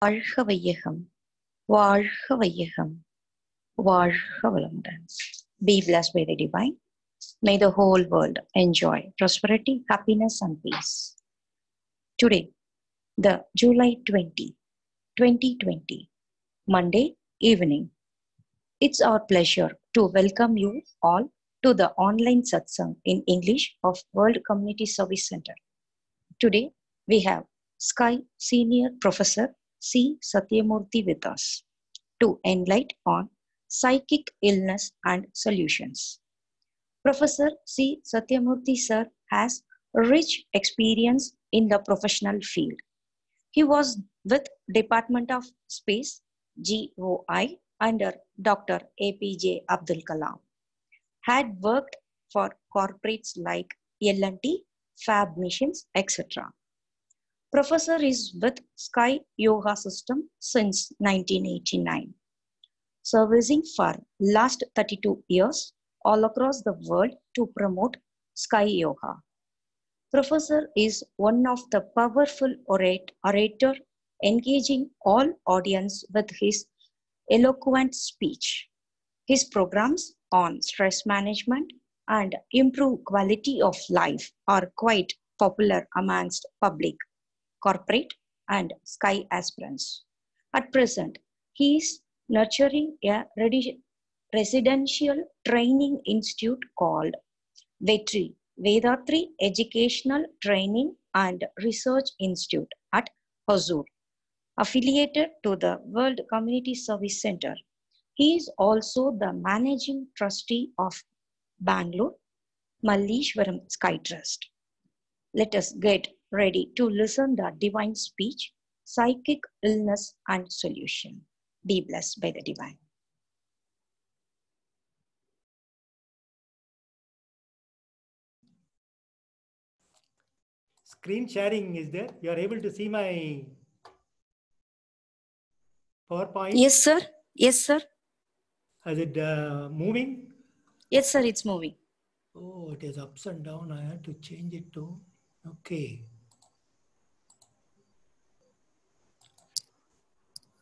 வாழ்க வையகம், வாழ்க வையகம், வாழ்க வளமுடன். Be blessed by the divine. May the whole world enjoy prosperity, happiness and peace. Today, the July 20, 2020, Monday evening, it's our pleasure to welcome you all to the online satsang in English of World Community Service Center. Today, we have Sky Senior Professor C. Satyamurthy with us to enlighten on psychic illness and solutions. Professor C. Satyamurthy sir has rich experience in the professional field. He was with Department of Space GOI under Dr. APJ Abdul Kalam. Had worked for corporates like L&T, Fab Missions, etc. Professor is with Sky Yoga System since 1989, servicing for last 32 years all across the world to promote Sky Yoga. Professor is one of the powerful orator engaging all audience with his eloquent speech. His programs on stress management and improve quality of life are quite popular amongst public, corporate and Sky aspirants. At present, he is nurturing a residential training institute called VETRI, Vedatri Educational Training and Research Institute at Hosur, affiliated to the World Community Service Center. He is also the managing trustee of Bangalore Malleshwaram Sky Trust. Let us get ready to listen the divine speech, psychic illness and solution. Be blessed by the divine. Screen sharing is there. You are able to see my PowerPoint? Yes, sir. Yes, sir. Is it moving? Yes, sir, it's moving. Oh, it is ups and down. I had to change it to, okay.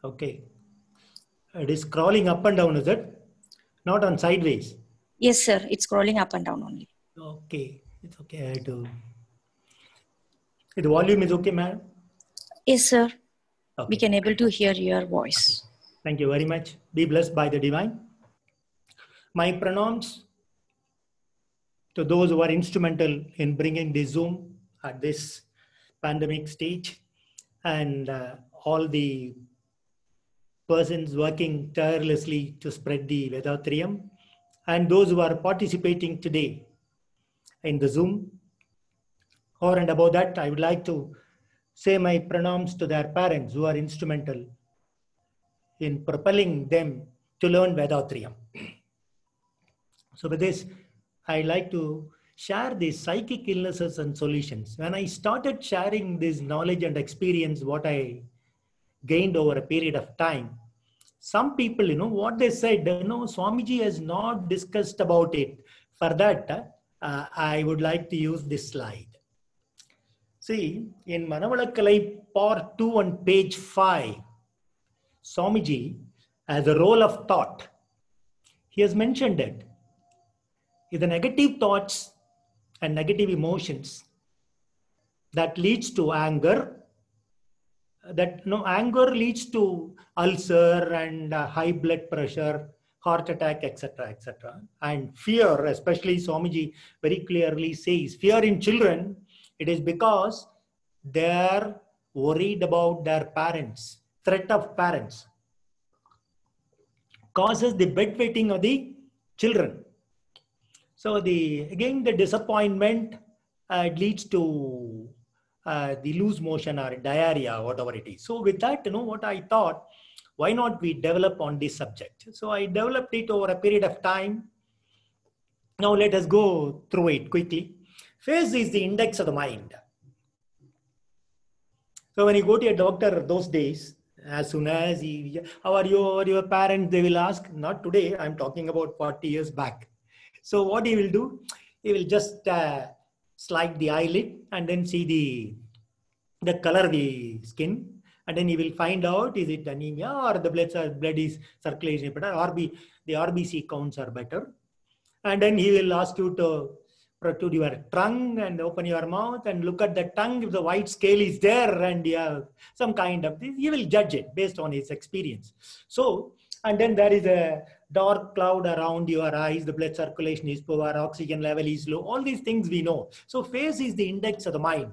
Okay. It is scrolling up and down, is it? Not on sideways? Yes, sir, it's scrolling up and down only. Okay. It's okay. I had to. The volume is okay, ma'am? Yes, sir. Okay. We can able to hear your voice. Thank you very much. Be blessed by the divine. My pronouns to those who are instrumental in bringing the Zoom at this pandemic stage, and all the persons working tirelessly to spread the Vedatriyam, and those who are participating today in the Zoom. Over and above that, I would like to say my pronouns to their parents who are instrumental in propelling them to learn Vedatriyam. So with this, I like to share these psychic illnesses and solutions. When I started sharing this knowledge and experience, what I gained over a period of time, some people, what they said, Swamiji has not discussed about it. For that, I would like to use this slide. See, in Manavalakalai part 2 on page 5, Swamiji, as a role of thought, he has mentioned that the negative thoughts and negative emotions that leads to anger, anger leads to ulcer and high blood pressure, heart attack, etc., etc. And fear, especially Swamiji very clearly says, fear in children, it is because they are worried about their parents, threat of parents, causes the bedwetting of the children. So again, the disappointment leads to the loose motion or diarrhea, whatever it is. So with that, what I thought, why not we develop on this subject? So I developed it over a period of time. Now let us go through it quickly. Face is the index of the mind. So when you go to a doctor those days, as soon as how are you or your parents, they will ask, not today, I'm talking about 40 years back. So what he will do, he will just slide the eyelid and then see the color of the skin. And then he will find out, is it anemia or the blood is circulation better, the RBC counts are better. And then he will ask you to protrude your tongue and open your mouth and look at the tongue. If the white scale is there and you have some kind of this, he will judge it based on his experience. So, and then there is a dark cloud around your eyes, the blood circulation is poor, oxygen level is low, all these things we know. So face is the index of the mind.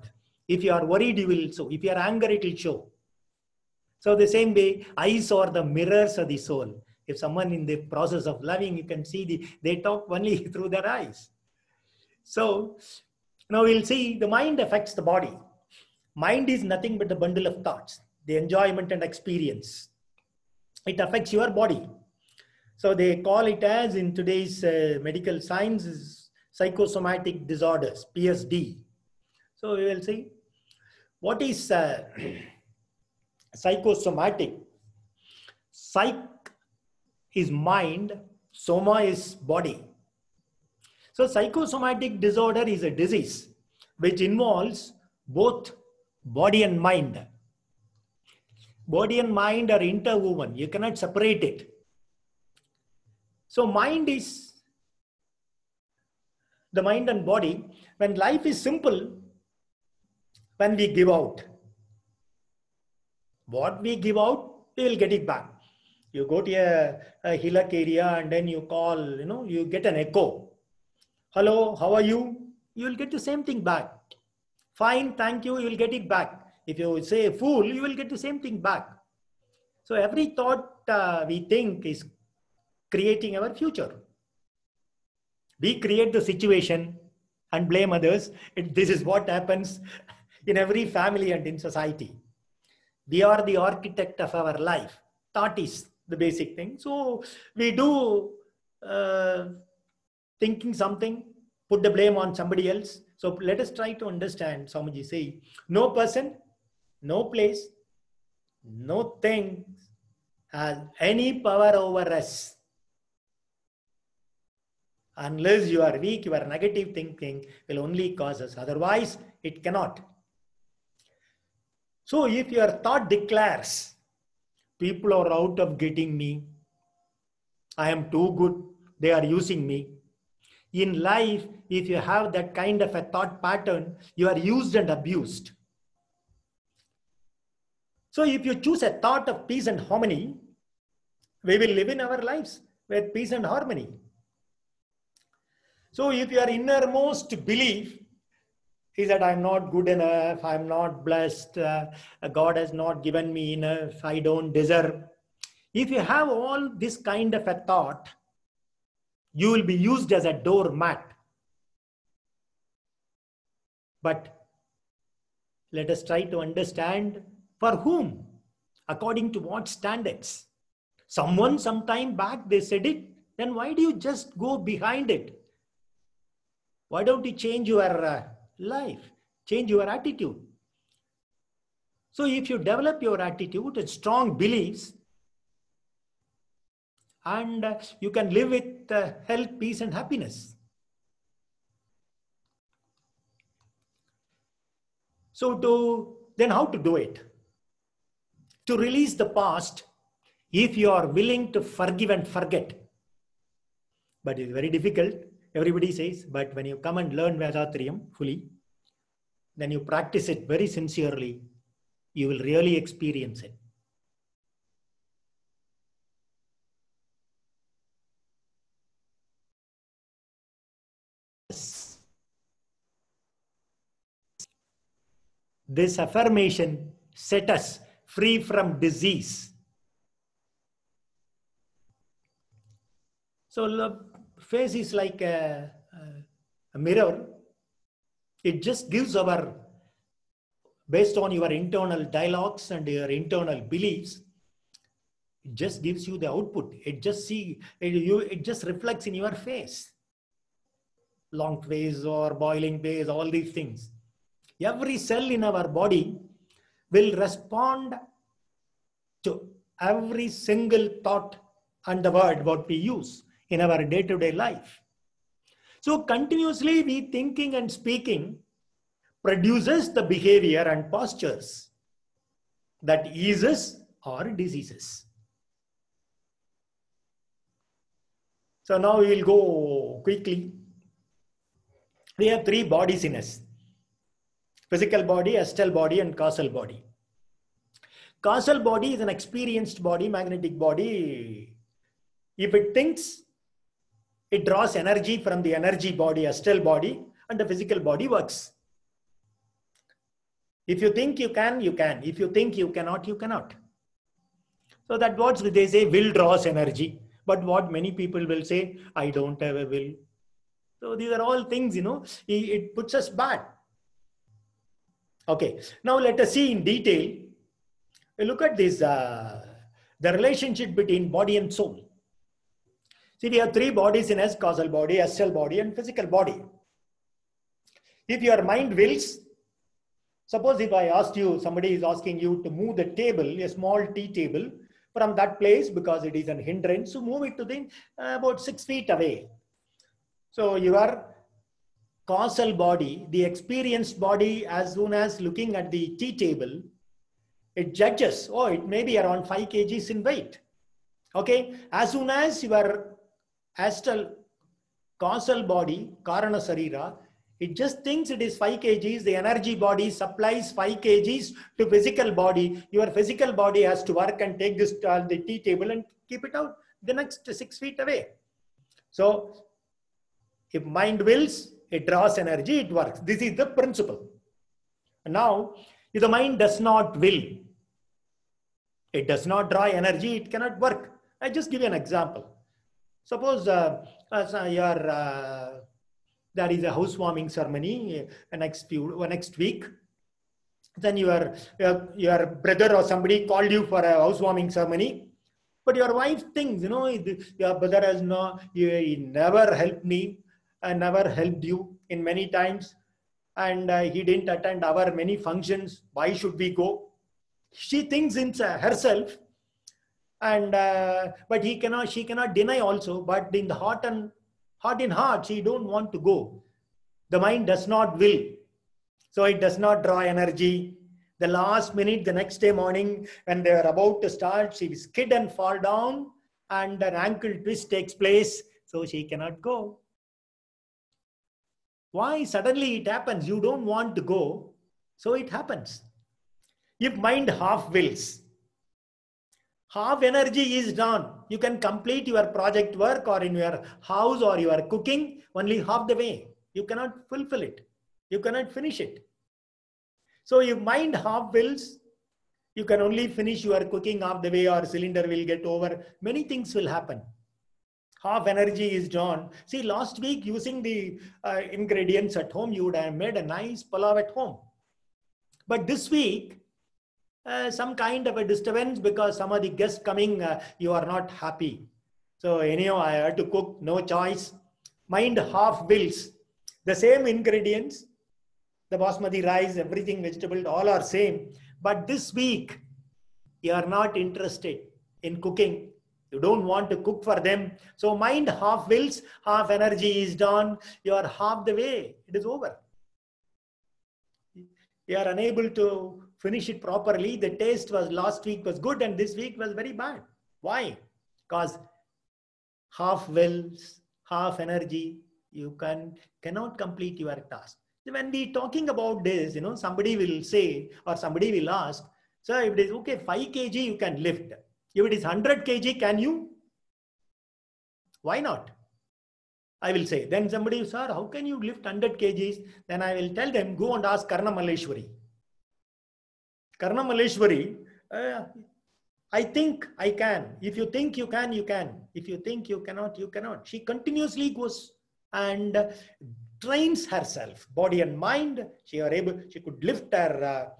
If you are worried, you will show. If you are angry, it will show. So the same way, eyes are the mirrors of the soul. If someone in the process of loving, you can see they talk only through their eyes. So now we'll see the mind affects the body. Mind is nothing but the bundle of thoughts, the enjoyment and experience. It affects your body. So they call it as, in today's medical science, psychosomatic disorders, PSD. So we will see what is psychosomatic. Psych is mind, soma is body. So psychosomatic disorder is a disease which involves both body and mind. Body and mind are interwoven. You cannot separate it. So mind is the mind and body. When life is simple, when we give out, what we give out, we will get it back. You go to a hillock area and then you call, you get an echo. Hello, how are you? You will get the same thing back. Fine, thank you, you will get it back. If you say fool, you will get the same thing back. So every thought we think is creating our future. We create the situation and blame others. This is what happens in every family and in society. We are the architect of our life. Thought is the basic thing. So we do thinking something, put the blame on somebody else. So let us try to understand. Swamiji say, no person, no place, no thing has any power over us. Unless you are weak, your negative thinking will only cause us. Otherwise, it cannot. So if your thought declares, people are out of getting me, I am too good, they are using me. In life, if you have that kind of a thought pattern, you are used and abused. So if you choose a thought of peace and harmony, we will live in our lives with peace and harmony. So if your innermost belief is that I'm not good enough, I'm not blessed, God has not given me enough, I don't deserve. If you have all this kind of a thought, you will be used as a doormat. But let us try to understand for whom, according to what standards. Someone some time back, they said it, then why do you just go behind it? Why don't you change your life, change your attitude? So if you develop your attitude and strong beliefs, and you can live with health, peace, and happiness. So then how to do it? To release the past, if you are willing to forgive and forget. But it's very difficult. Everybody says, but when you come and learn Vedatriyam fully, then you practice it very sincerely, you will really experience it. This affirmation set us free from disease. So the face is like a mirror. It just gives based on your internal dialogues and your internal beliefs, it just gives you the output. It just reflects in your face. Long face or boiling face, all these things. Every cell in our body will respond to every single thought and the word what we use in our day-to-day life. So continuously we thinking and speaking produces the behavior and postures. that eases or diseases. So now we will go quickly. We have three bodies in us: physical body, astral body, and causal body. Causal body is an experienced body, magnetic body. If it thinks, it draws energy from the energy body, astral body, and the physical body works. If you think you can, you can. If you think you cannot, you cannot. So that's what they say, will draws energy. But what many people will say, I don't have a will. So these are all things, it puts us bad. Okay, now let us see in detail. Look at this, the relationship between body and soul. See, we have three bodies in us: causal body, astral body, and physical body. If your mind wills, suppose if I asked you, somebody is asking you to move the table, a small tea table, from that place because it is an hindrance, so move it to about 6 feet away. So your causal body, the experienced body, as soon as looking at the tea table, it judges, oh, it may be around 5 kgs in weight. Okay, as soon as your astral causal body, Karana Sarira, it just thinks it is 5 kgs, the energy body supplies 5 kgs to physical body. Your physical body has to work and take this the tea table and keep it out the next 6 feet away. So if mind wills, it draws energy, it works. This is the principle. Now, if the mind does not will, it does not draw energy, it cannot work. I just give you an example. Suppose there is a housewarming ceremony next week. Then your brother or somebody called you for a housewarming ceremony, but your wife thinks, your brother has he never helped me and never helped you in many times, and he didn't attend our many functions. Why should we go? She thinks in herself, and but she cannot deny also. But in the heart in heart, she don't want to go. The mind does not will, so it does not draw energy. The last minute, the next day morning, when they are about to start, she skid and fall down, and an ankle twist takes place, so she cannot go. Why? Suddenly it happens. You don't want to go, so it happens. If mind half wills, half energy is done. You can complete your project work or in your house or your cooking only half the way. You cannot fulfill it. You cannot finish it. So if mind half wills, you can only finish your cooking half the way, or cylinder will get over. Many things will happen. Half energy is drawn. See, last week using the ingredients at home, you would have made a nice pulav at home. But this week, some kind of a disturbance because some of the guests coming, you are not happy. So anyhow, I had to cook, no choice. Mind half wills. The same ingredients, the basmati rice, everything, vegetable, all are same. But this week, you are not interested in cooking. You don't want to cook for them. So mind half wills, half energy is done. You are half the way. It is over. You are unable to finish it properly. The taste was last week was good and this week was very bad. Why? Because half wills, half energy, you cannot complete your task. When we talking about this, somebody will say or somebody will ask, sir, if it is okay, 5 kg you can lift. If it is 100 kg, can you? Why not? I will say. Then somebody, sir, how can you lift 100 kgs? Then I will tell them, go and ask Karna Malleshwari. Karna Malleshwari, I think I can. If you think you can, you can. If you think you cannot, you cannot. She continuously goes and trains herself, body and mind. She could lift her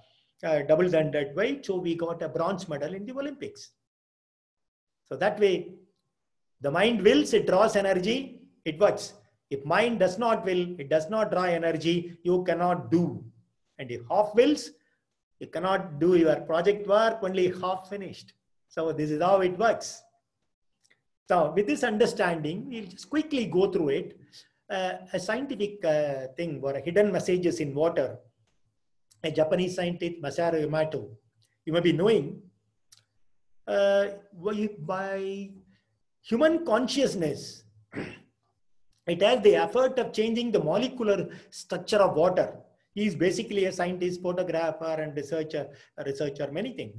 double-handed weight. So we got a bronze medal in the Olympics. So that way, the mind wills, it draws energy, it works. If mind does not will, it does not draw energy, you cannot do. And if half wills, you cannot do your project work, only half finished. So this is how it works. So with this understanding, we'll just quickly go through it. A scientific thing were hidden messages in water. A Japanese scientist, Masaru Emoto, you may be knowing, by human consciousness, it has the effort of changing the molecular structure of water. He is basically a scientist, photographer, and researcher, many things.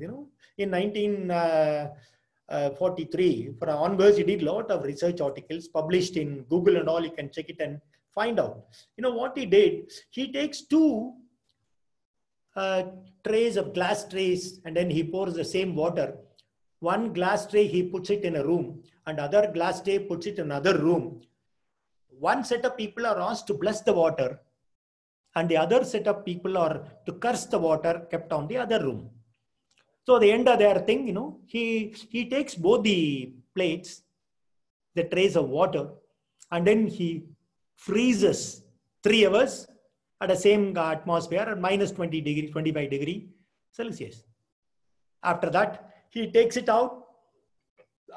In 1943, for onwards, he did a lot of research articles published in Google and all. You can check it and find out. What he did? He takes two trays of glass trays, and then he pours the same water. One glass tray, he puts it in a room, and other glass tray puts it in another room. One set of people are asked to bless the water, and the other set of people are to curse the water kept on the other room. So at the end of their thing, he takes both the plates, the trays of water, and then he freezes 3 hours at the same atmosphere at minus 20 degree, 25 degree Celsius. After that, he takes it out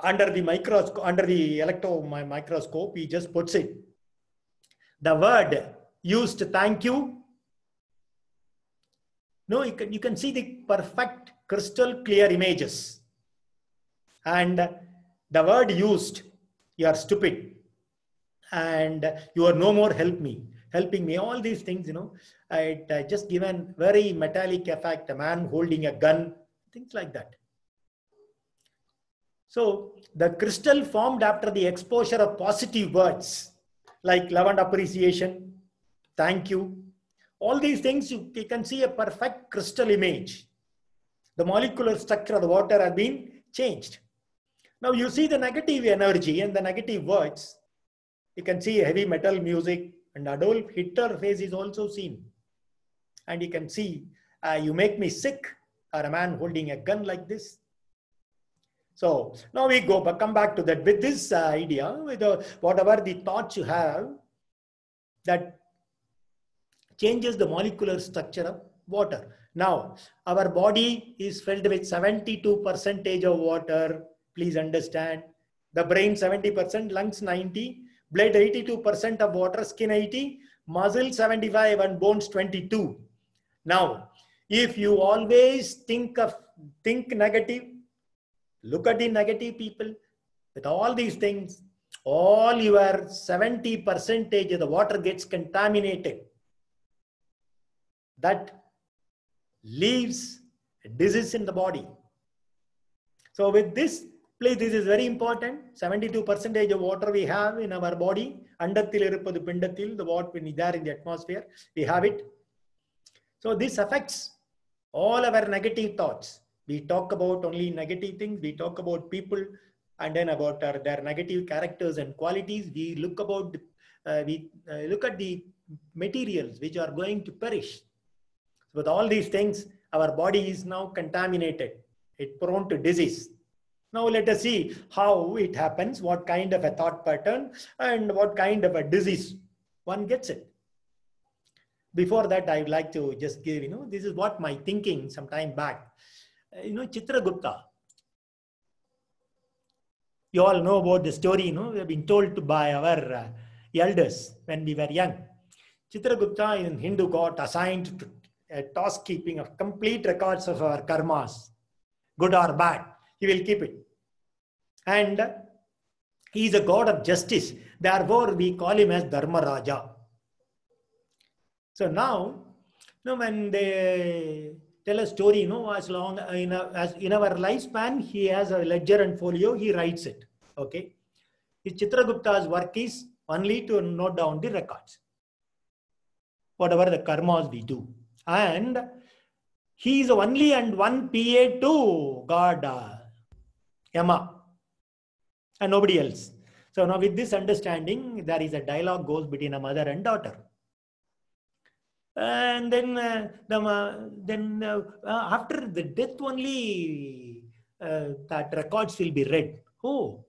under the microscope, under the electron microscope. He just puts it. The word used, thank you. No, you can see the perfect crystal clear images. And the word used, you are stupid. And you are no more helping me. All these things, it just given very metallic effect, a man holding a gun, things like that. So the crystal formed after the exposure of positive words like love and appreciation, thank you. All these things, you can see a perfect crystal image. The molecular structure of the water has been changed. Now you see the negative energy and the negative words. You can see heavy metal music, and Adolf Hitler face is also seen. And you can see, you make me sick, or a man holding a gun like this. So now we come back to that with this idea, with whatever the thoughts you have, that changes the molecular structure of water. Now, our body is filled with 72% of water. Please understand. The brain 70%, lungs 90%, blood 82% of water, skin 80%, muscle 75%, and bones 22%. Now, if you always think negative, look at the negative people. With all these things, all your 70% of the water gets contaminated. That leaves disease in the body. So with this, please, this is very important. 72% of water we have in our body. Andathil irupadu pindathil, the water when there in the atmosphere, we have it. So this affects all our negative thoughts. We talk about only negative things. We talk about people, and then about their negative characters and qualities. We look about, look at the materials which are going to perish. With all these things, our body is now contaminated. It's prone to disease. Now let us see how it happens, what kind of a thought pattern and what kind of a disease one gets it. Before that, I would like to just give, this is what my thinking some time back. Chitragupta. You all know about the story, we have been told by our elders when we were young. Chitragupta in Hindu got assigned to a task keeping of complete records of our karmas, good or bad. He will keep it. And he is a god of justice. Therefore, we call him as Dharma Raja. So now, when they tell a story, as long as in our lifespan, he has a ledger and folio, he writes it. Okay. Chitragupta's work is only to note down the records, whatever the karmas we do. And he is only and one PA to God Yama and nobody else. So now with this understanding, there is a dialogue goes between a mother and daughter. And then, after the death only, that records will be read. Oh,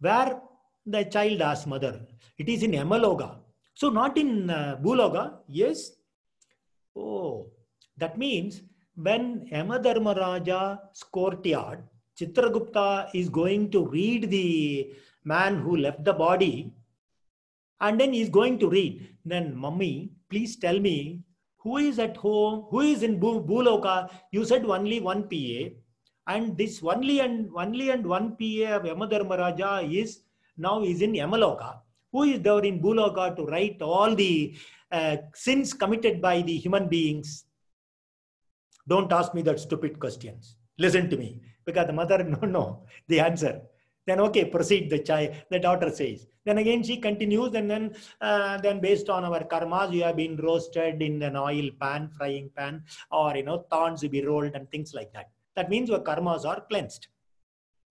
where the child asks mother. It is in Yamaloka. So not in Bhuloka. Yes. Oh, that means when Yamadharmaraja's courtyard, Chitragupta is going to read the man who left the body, and then he is going to read. Then, Mummy, please tell me Who is at home? Who is in Bhuloka? You said only one PA. And this only and one PA of Yamadharmaraja is now is in Yamaloka. Who is there in Bhuloka to write all the sins committed by the human beings? Don't ask me that stupid questions. Listen to me. Because the mother, no, the answer. Then okay, proceed, the daughter says. Then again she continues, and then based on our karmas, you have been roasted in an oil pan, frying pan, or thorns will be rolled and things like that. That means your karmas are cleansed.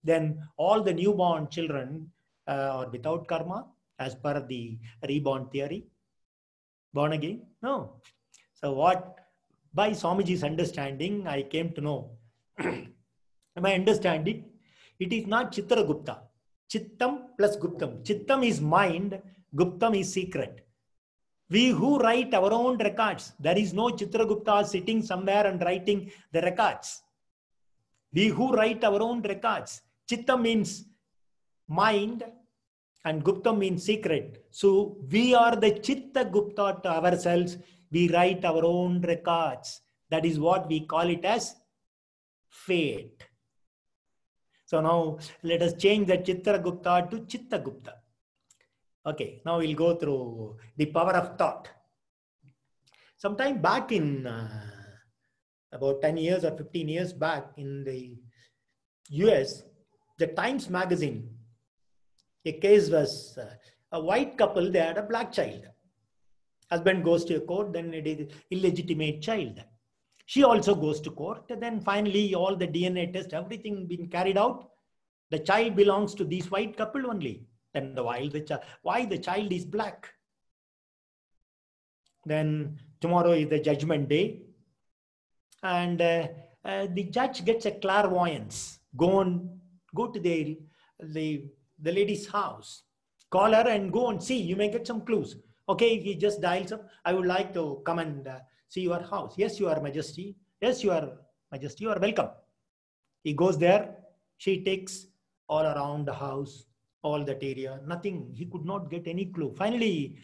Then all the newborn children are without karma, as per the reborn theory. Born again? No. So what? By Swamiji's understanding, I came to know. My understanding, it is not Chitragupta. Chittam plus Guptam. Chittam is mind, Guptam is secret. We who write our own records, there is no Chitragupta sitting somewhere and writing the records. We who write our own records. Chittam means mind and Guptam means secret. So we are the Chitta Gupta to ourselves. We write our own records. That is what we call it as fate. So now let us change the Chitragupta to Chitta Gupta. Okay, now we'll go through the power of thought. Sometime back in about 10 years or 15 years back in the US, the Times magazine, a case was a white couple, they had a black child. Husband goes to a court, then it is illegitimate child. She also goes to court, and then finally all the DNA test, everything been carried out. The child belongs to this white couple only. Then why the child is black? Then tomorrow is the judgment day, and the judge gets a clairvoyance. Go to the lady's house, call her and go and see. You may get some clues. Okay, he just dials up. I would like to come and see your house. Yes, Your Majesty. Yes, Your Majesty, you are welcome. He goes there. She takes all around the house, all that area. Nothing. He could not get any clue. Finally,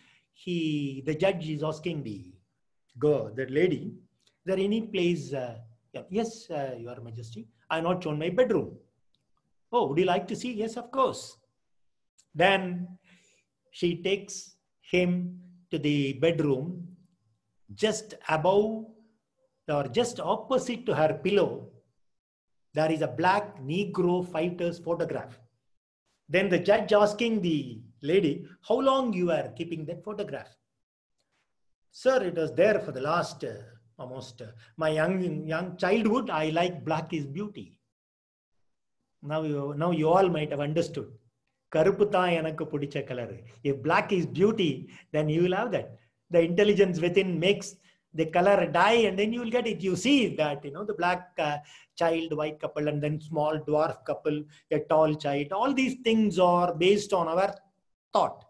the judge is asking the lady, is there any place? Yes, Your Majesty. I have not shown my bedroom. Oh, would you like to see? Yes, of course. Then she takes him to the bedroom. Just above or just opposite to her pillow, there is a black Negro fighter's photograph. Then the judge asking the lady, how long you are keeping that photograph? Sir, it was there for the last almost my young childhood. I like black is beauty. Now you all might have understood. If black is beauty, then you will have that. The intelligence within makes the color die, and then you will get it. You see that, the black child, white couple, and then small dwarf couple, a tall child. All these things are based on our thought.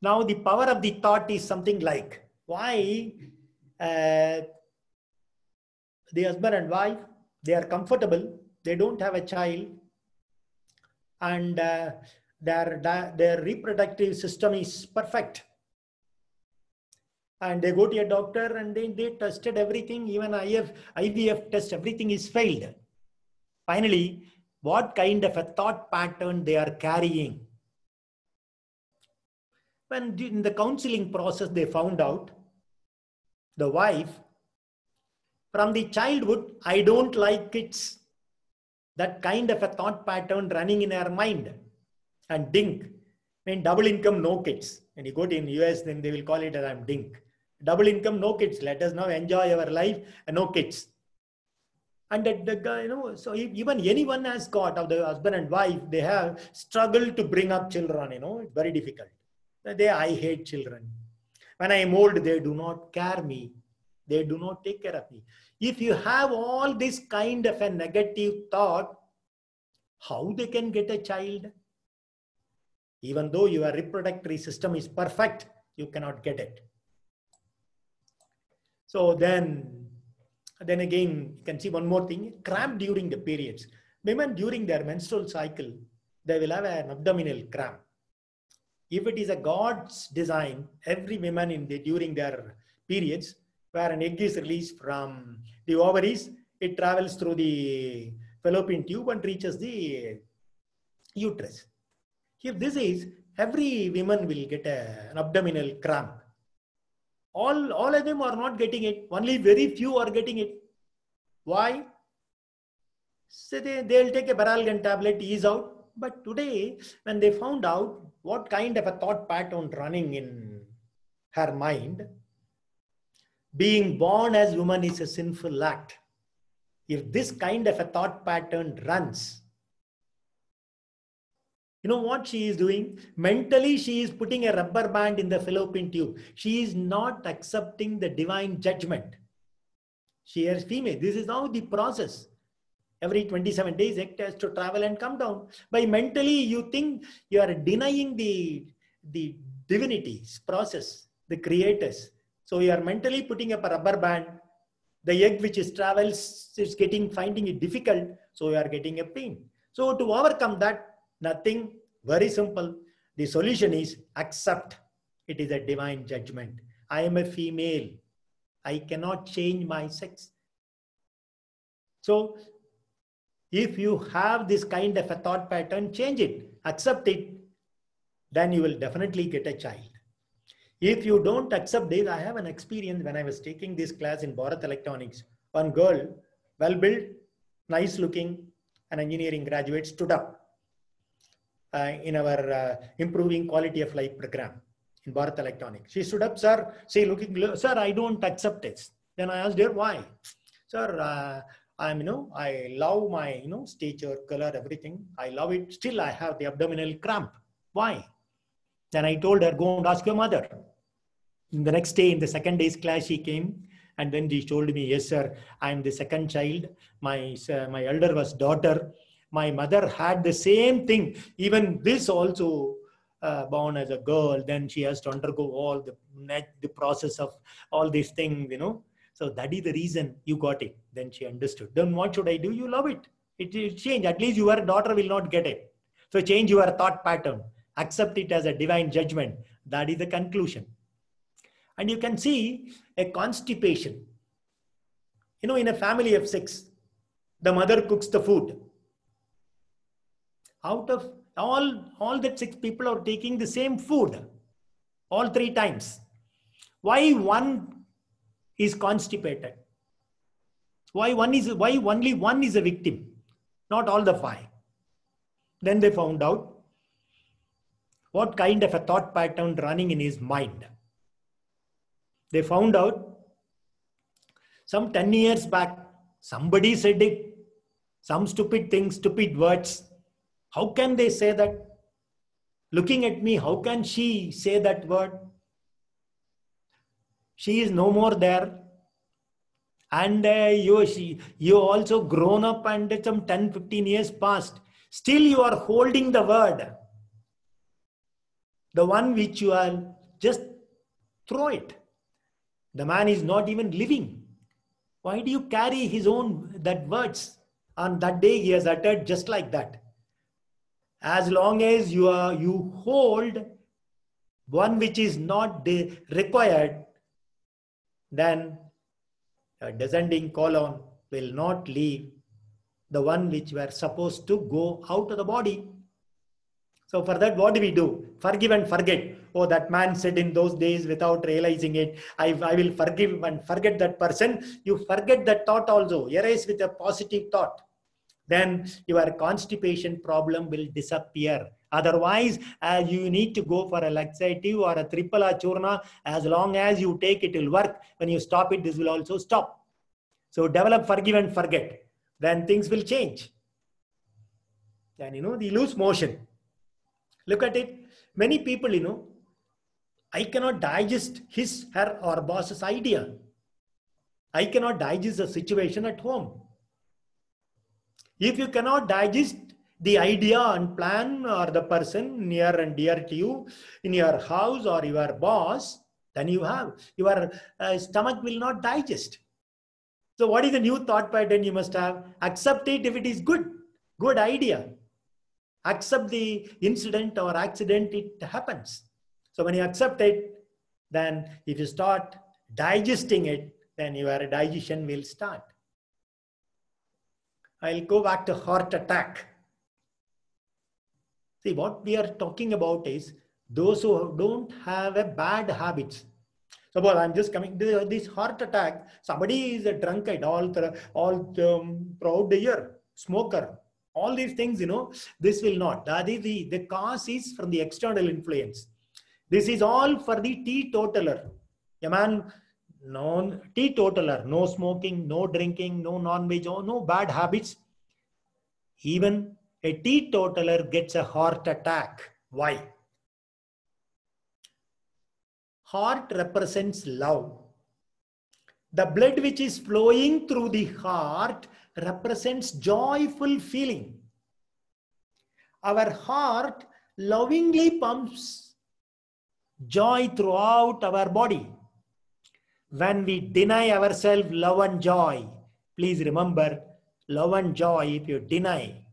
Now, the power of the thought is something like, why the husband and wife, they are comfortable, they don't have a child, and their reproductive system is perfect. And they go to a doctor and they tested everything, even IVF test, everything is failed. Finally, what kind of a thought pattern they are carrying? When in the counseling process, they found out the wife, from the childhood, I don't like kids. That kind of a thought pattern running in her mind. And DINK, double income, no kids. When you go to in US, then they will call it as I'm DINK. Double income, no kids. Let us now enjoy our life and no kids. And that the guy, so even anyone has got, of the husband and wife, they have struggled to bring up children, it's very difficult. I hate children. When I am old, they do not care me. They do not take care of me. If you have all this kind of a negative thought, how they can get a child? Even though your reproductory system is perfect, you cannot get it. So then again, you can see one more thing, cramp during the periods. Women during their menstrual cycle, they will have an abdominal cramp. If it is a God's design, every woman during their periods, where an egg is released from the ovaries. It travels through the fallopian tube and reaches the uterus. If this is, every woman will get an abdominal cramp. All of them are not getting it. Only very few are getting it. Why? So they'll take a Baralgan tablet, ease out. But today, when they found out what kind of a thought pattern running in her mind, being born as woman is a sinful act. If this kind of a thought pattern runs, you know what she is doing? Mentally, she is putting a rubber band in the fallopian tube. She is not accepting the divine judgment. She is female. This is now the process. Every 27 days, it has to travel and come down. By mentally, you think you are denying the divinity's process, the creators. So you are mentally putting up a rubber band. The egg which is travels is finding it difficult. So you are getting a pain. So to overcome that, nothing, very simple. The solution is accept. It is a divine judgment. I am a female. I cannot change my sex. So if you have this kind of a thought pattern, change it, accept it, then you will definitely get a child. If you don't accept this, I have an experience when I was taking this class in Bharat Electronics. One girl, well built, nice looking, an engineering graduate, stood up in our improving quality of life program in Bharat Electronics. She stood up, sir, sir, I don't accept it. Then I asked her, why? Sir, I love my, stature, color, everything. I love it. Still, I have the abdominal cramp. Why? Then I told her, go and ask your mother. In the next day, in the second day's class, she came and then she told me, yes, sir, I am the second child. My elder was daughter. My mother had the same thing. Even this also born as a girl. Then she has to undergo all the process of all these things, So that is the reason you got it. Then she understood. Then what should I do? You love it. It will change. At least your daughter will not get it. So change your thought pattern. Accept it as a divine judgment. That is the conclusion. And you can see a constipation. In a family of 6, the mother cooks the food. Out of all that 6 people are taking the same food all 3 times. Why one is constipated? Why only one is a victim? Not all the 5. Then they found out what kind of a thought pattern running in his mind. They found out some 10 years back, somebody said it, some stupid things, stupid words. How can they say that? Looking at me, how can she say that word? She is no more there. And you also grown up and some 10, 15 years past. Still you are holding the word. The one which you are, just throw it. The man is not even living. Why do you carry his own, that words? On that day he has uttered just like that. As long as you hold one which is not required, then a descending colon will not leave the one which were supposed to go out of the body. So for that, what do we do? Forgive and forget. Oh, that man said in those days without realizing it, I will forgive and forget that person. You forget that thought also. Erase with a positive thought. Then your constipation problem will disappear. Otherwise, you need to go for a laxative or a triple achurna. As long as you take it, will work. When you stop it, this will also stop. So develop forgive and forget. Then things will change. Then, the loose motion. Look at it. Many people, I cannot digest his, her or boss's idea. I cannot digest the situation at home. If you cannot digest the idea and plan or the person near and dear to you in your house or your boss, then your stomach will not digest. So what is the new thought pattern you must have? Accept it if it is good idea. Accept the incident or accident, it happens. So when you accept it, then if you start digesting it, then your digestion will start. I'll go back to heart attack. See, what we are talking about is those who don't have a bad habits. Suppose I'm just coming to this heart attack. Somebody is a drunkard throughout the year, smoker. All these things, this will not. That is the cause is from the external influence. This is all for the teetotaler. A man, teetotaler, no smoking, no drinking, no non-veg, no bad habits. Even a teetotaler gets a heart attack. Why? Heart represents love. The blood which is flowing through the heart represents joyful feeling. Our heart lovingly pumps joy throughout our body. When we deny ourselves love and joy, please remember, love and joy, if you deny,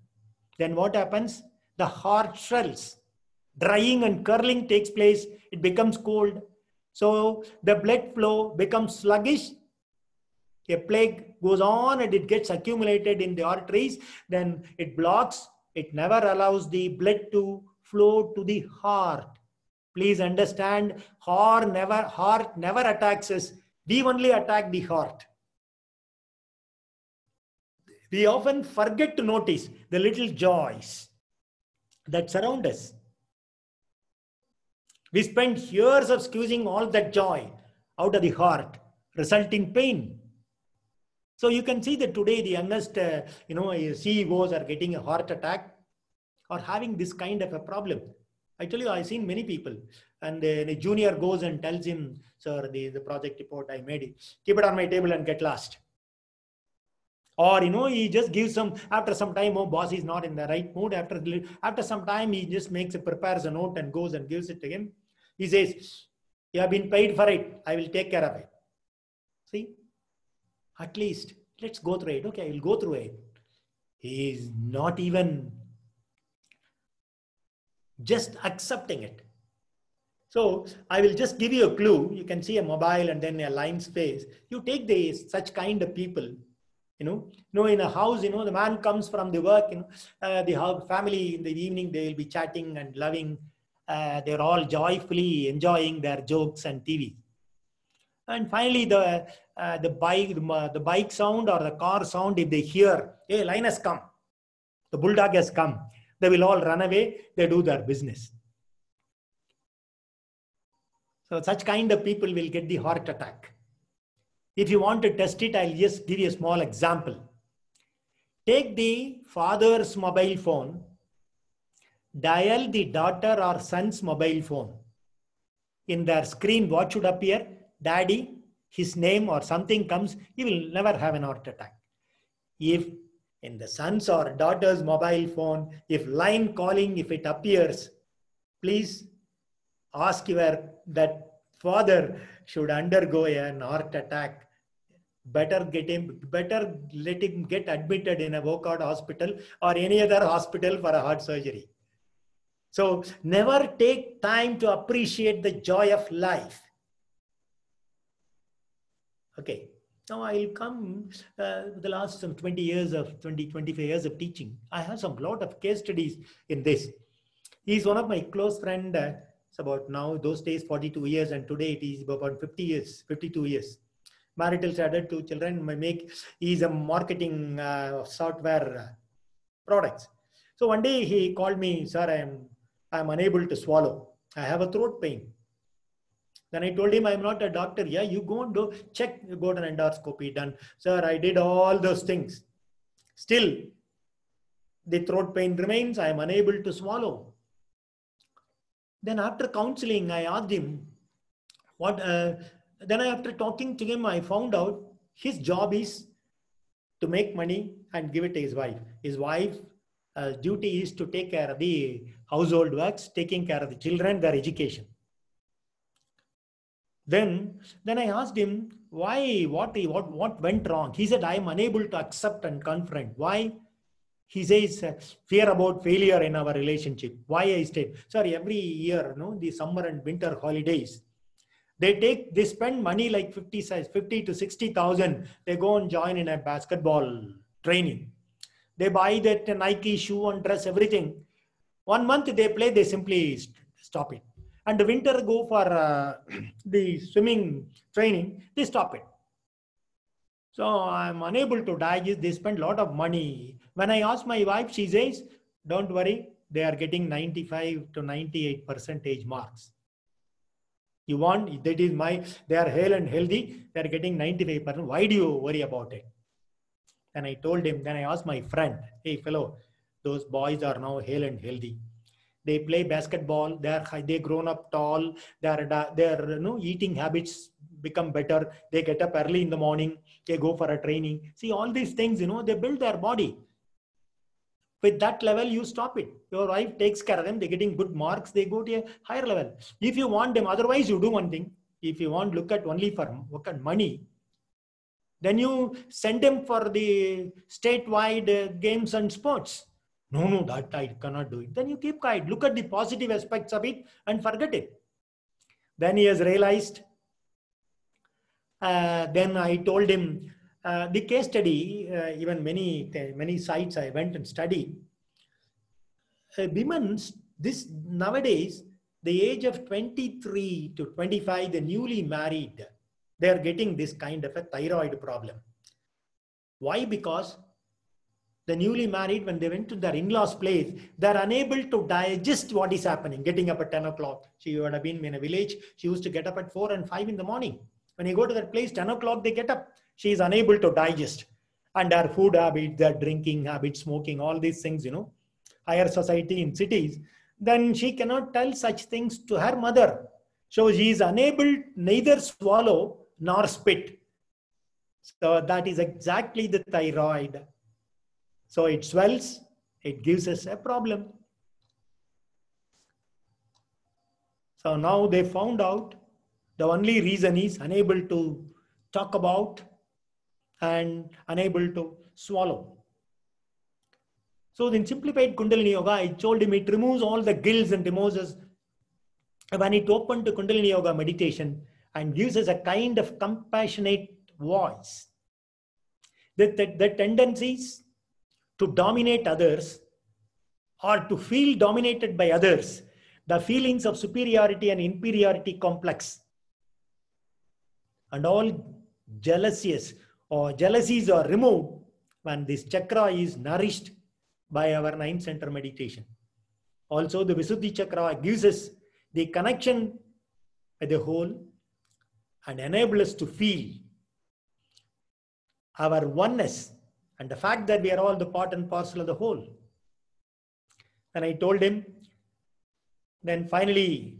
then what happens? The heart swells. Drying and curling takes place. It becomes cold. So the blood flow becomes sluggish. A plague goes on and it gets accumulated in the arteries. Then it blocks. It never allows the blood to flow to the heart. Please understand, heart never attacks us. We only attack the heart. We often forget to notice the little joys that surround us. We spend years of squeezing all that joy out of the heart, resulting pain. So you can see that today the youngest, CEOs are getting a heart attack or having this kind of a problem. I tell you, I've seen many people, and the junior goes and tells him, sir, the project report I made, keep it on my table and get lost. Or, he just gives after some time, boss is not in the right mood. After some time, he just prepares a note and goes and gives it to him. He says, you have been paid for it. I will take care of it. See, at least let's go through it. Okay, I will go through it. He is not even just accepting it. So I will just give you a clue. You can see a mobile and then a line space. You take such kind of people. In a house, the man comes from the work, the family in the evening, they will be chatting and loving. They're all joyfully enjoying their jokes and TV. And finally, the bike sound or the car sound, if they hear, hey, line has come, the bulldog has come, they will all run away. They do their business. So such kind of people will get the heart attack. If you want to test it, I'll just give you a small example. Take the father's mobile phone, dial the daughter or son's mobile phone. In their screen, what should appear? Daddy, his name or something comes, he will never have an heart attack. If in the son's or daughter's mobile phone, if line calling, if it appears, please ask that father should undergo an heart attack. Better let him get admitted in a Wockhardt hospital or any other hospital for a heart surgery. So never take time to appreciate the joy of life. Okay. Now I'll come the last 25 years of teaching. I have some lot of case studies in this. He's one of my close friend. It's about now, those days, 42 years, and today it is about 52 years. Marital status, 2 children. He's a marketing software products. So one day he called me, sir, I'm unable to swallow. I have a throat pain. Then I told him, I'm not a doctor. Yeah, you go and do check, you go to an endoscopy done. Sir, I did all those things. Still, the throat pain remains. I am unable to swallow. Then after counseling, I asked him, then after talking to him, I found out his job is to make money and give it to his wife. His wife's duty is to take care of the household works, taking care of the children, their education. Then I asked him, why, what went wrong? He said, I am unable to accept and confront. Why? He says, fear about failure in our relationship. Why I stayed? Sorry, every year, the summer and winter holidays, They spend money like 50 to 60,000. They go and join in a basketball training. They buy that Nike shoe and dress, everything. 1 month they play, they simply stop it. And the winter go for the swimming training, they stop it. So I'm unable to digest. They spend a lot of money. When I ask my wife, she says, don't worry, they are getting 95 to 98 percentage marks. You want, that is they are hale and healthy, they are getting 95%. Why do you worry about it? And I told him, then I asked my friend, hey fellow, those boys are now hale and healthy. They play basketball, they grown up tall, their eating habits become better. They get up early in the morning, they go for a training. See, all these things, they build their body. With that level, you stop it. Your wife takes care of them. They're getting good marks. They go to a higher level. If you want them, otherwise you do one thing. If you want look at money, then you send them for the statewide games and sports. No, that I cannot do it. Then you keep quiet. Look at the positive aspects of it and forget it. Then he has realized. Then I told him, the case study, even many sites I went and studied. Women, nowadays, the age of 23 to 25, the newly married, they are getting this kind of a thyroid problem. Why? Because the newly married, when they went to their in-laws' place, they're unable to digest what is happening, getting up at 10 o'clock. She would have been in a village. She used to get up at 4 and 5 in the morning. When you go to that place, 10 o'clock, they get up. She is unable to digest. And their food habits, their drinking habits, smoking, all these things, higher society in cities, then she cannot tell such things to her mother. So she is unable neither swallow nor spit. So that is exactly the thyroid. So it swells, it gives us a problem. So now they found out the only reason is unable to talk about and unable to swallow. So in simplified Kundalini Yoga, I told him it removes all the guilt and remorses. When it opened to Kundalini Yoga meditation and gives us a kind of compassionate voice, the tendencies to dominate others or to feel dominated by others, the feelings of superiority and inferiority complex, and all jealousies are removed when this chakra is nourished by our 9 center meditation. Also, the Visuddhi chakra gives us the connection with the whole and enables us to feel our oneness and the fact that we are all the part and parcel of the whole. And I told him, then finally,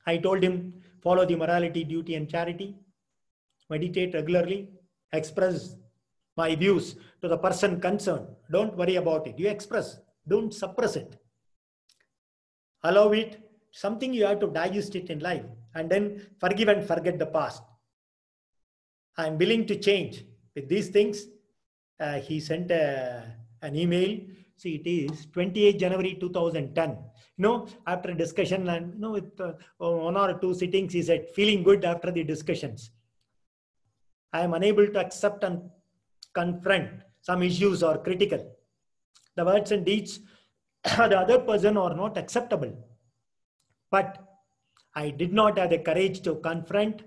I told him, follow the morality, duty, and charity, meditate regularly, express my views to the person concerned. Don't worry about it. You express, don't suppress it. Allow it, something you have to digest it in life, and then forgive and forget the past. I'm willing to change. With these things, he sent an email. See, it is 28 January 2010. After a discussion and with 1 or 2 sittings, he said, feeling good after the discussions. I am unable to accept and confront some issues or critical. The words and deeds of the other person are not acceptable. But I did not have the courage to confront,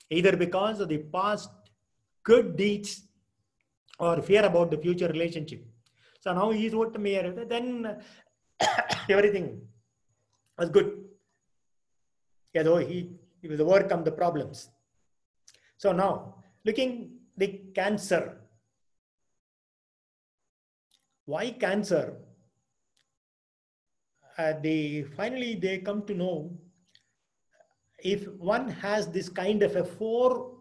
either because of the past good deeds or fear about the future relationship. So now he wrote to me, then everything was good. Although he will overcome the problems. So now, looking the cancer. Why cancer? Finally they come to know, if one has this kind of a 4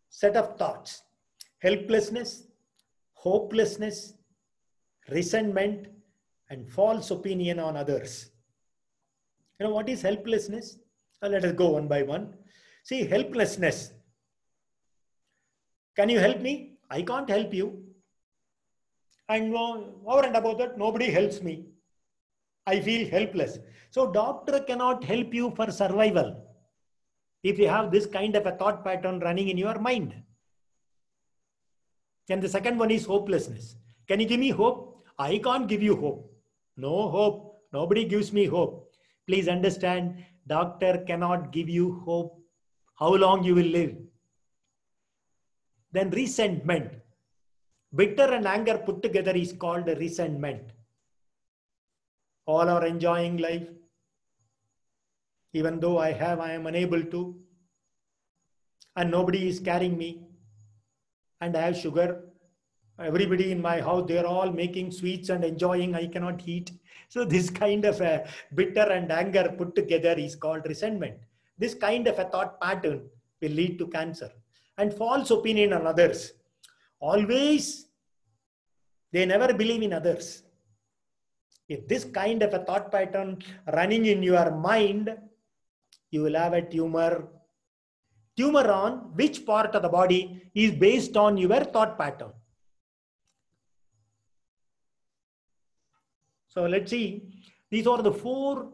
set of thoughts, helplessness, hopelessness, resentment, and false opinion on others. What is helplessness? Let us go one by one. See, helplessness. Can you help me? I can't help you. And over and above that, nobody helps me. I feel helpless. So doctor cannot help you for survival if you have this kind of a thought pattern running in your mind. And the second one is hopelessness. Can you give me hope? I can't give you hope. No hope. Nobody gives me hope. Please understand, doctor cannot give you hope how long you will live. Then resentment. Bitter and anger put together is called resentment. All are enjoying life. Even though I am unable to. And nobody is carrying me. And I have sugar. Everybody in my house, they're all making sweets and enjoying. I cannot eat. So this kind of a bitter and anger put together is called resentment. This kind of a thought pattern will lead to cancer. And false opinion on others. Always, they never believe in others. If this kind of a thought pattern running in your mind, you will have a tumor. Tumor on which part of the body is based on your thought pattern. So let's see. These are the 4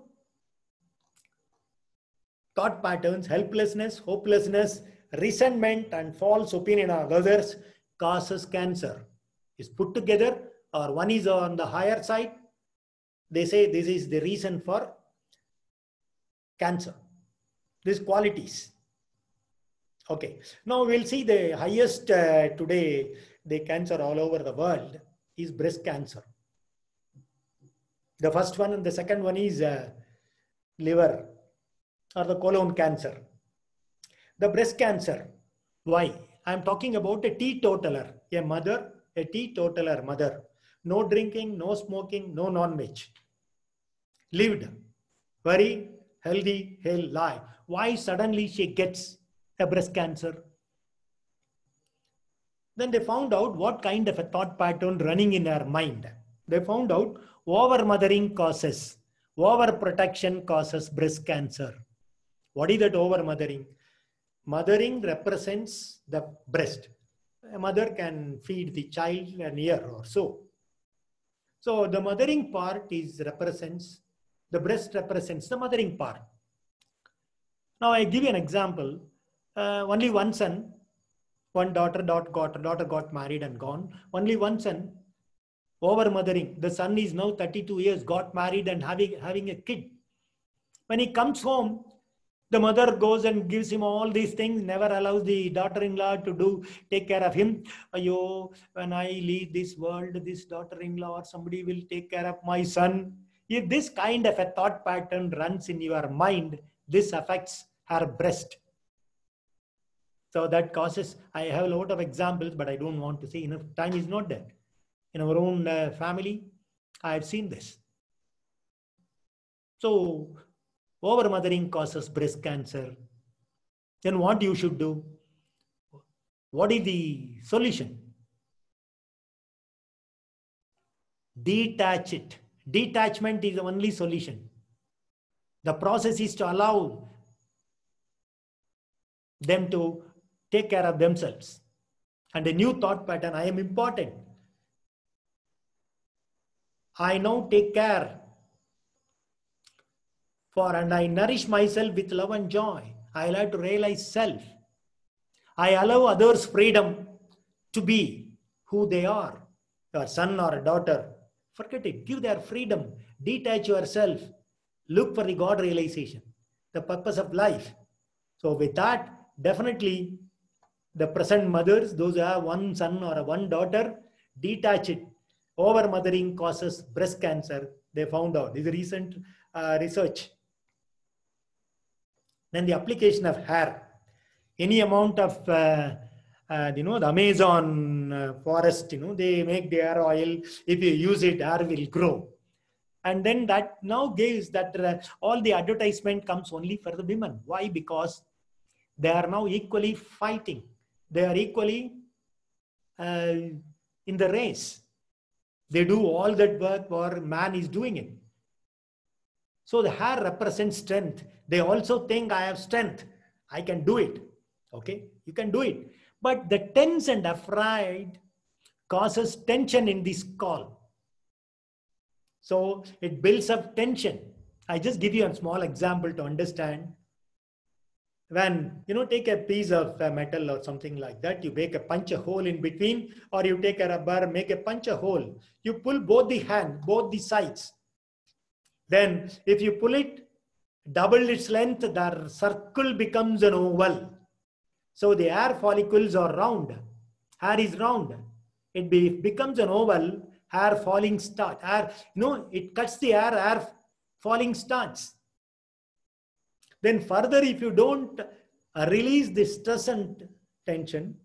thought patterns: helplessness, hopelessness, resentment, and false opinion of others causes cancer. Is put together, or one is on the higher side. They say this is the reason for cancer. These qualities. Okay. Now we'll see the highest today, the cancer all over the world is breast cancer. The first one and the second one is liver or the colon cancer. The breast cancer. Why? I'm talking about a teetotaler, a mother, a teetotaler mother. No drinking, no smoking, no non-veg. Lived very healthy, life. Why suddenly she gets a breast cancer? Then they found out what kind of a thought pattern running in her mind. They found out over-mothering causes, over-protection causes breast cancer. What is that over-mothering? Mothering represents the breast. A mother can feed the child an year or so. So the mothering part represents, the breast represents the mothering part. Now I give you an example. Only one son, one daughter got married and gone. Only one son, over-mothering. The son is now 32 years, got married and having a kid. When he comes home, the mother goes and gives him all these things, never allows the daughter-in-law to take care of him. Ayo, when I leave this world, this daughter-in-law or somebody will take care of my son. If this kind of a thought pattern runs in your mind, this affects her breast. So that causes, I have a lot of examples, but I don't want to say, enough time is not there. In our own family, I have seen this. So over-mothering causes breast cancer. Then what you should do? What is the solution? Detach it. Detachment is the only solution. The process is to allow them to take care of themselves. And a new thought pattern, I am important. I now take care for and I nourish myself with love and joy. I like to realize self. I allow others freedom to be who they are. Your son or a daughter, forget it. Give their freedom. Detach yourself. Look for the God realization, the purpose of life. So with that, definitely the present mothers, those who have one son or one daughter, detach it. Over-mothering causes breast cancer. They found out. This is recent research. Then the application of hair. Any amount of, the Amazon forest, they make the hair oil. If you use it, hair will grow. And then that now gives that all the advertisement comes only for the women. Why? Because they are now equally fighting. They are equally in the race. They do all that work or man is doing it. So the hair represents strength. They also think I have strength. I can do it. Okay, you can do it. But the tense and afraid causes tension in the skull. So it builds up tension. I just give you a small example to understand. When, take a piece of metal or something like that, you make a punch a hole in between, or you take a rubber, make a punch a hole. You pull both the hand, both the sides. Then if you pull it, double its length, the circle becomes an oval. So the hair follicles are round. Hair is round. It becomes an oval. Hair falling starts. It cuts the hair falling starts. Then further, if you don't release the stress and tension,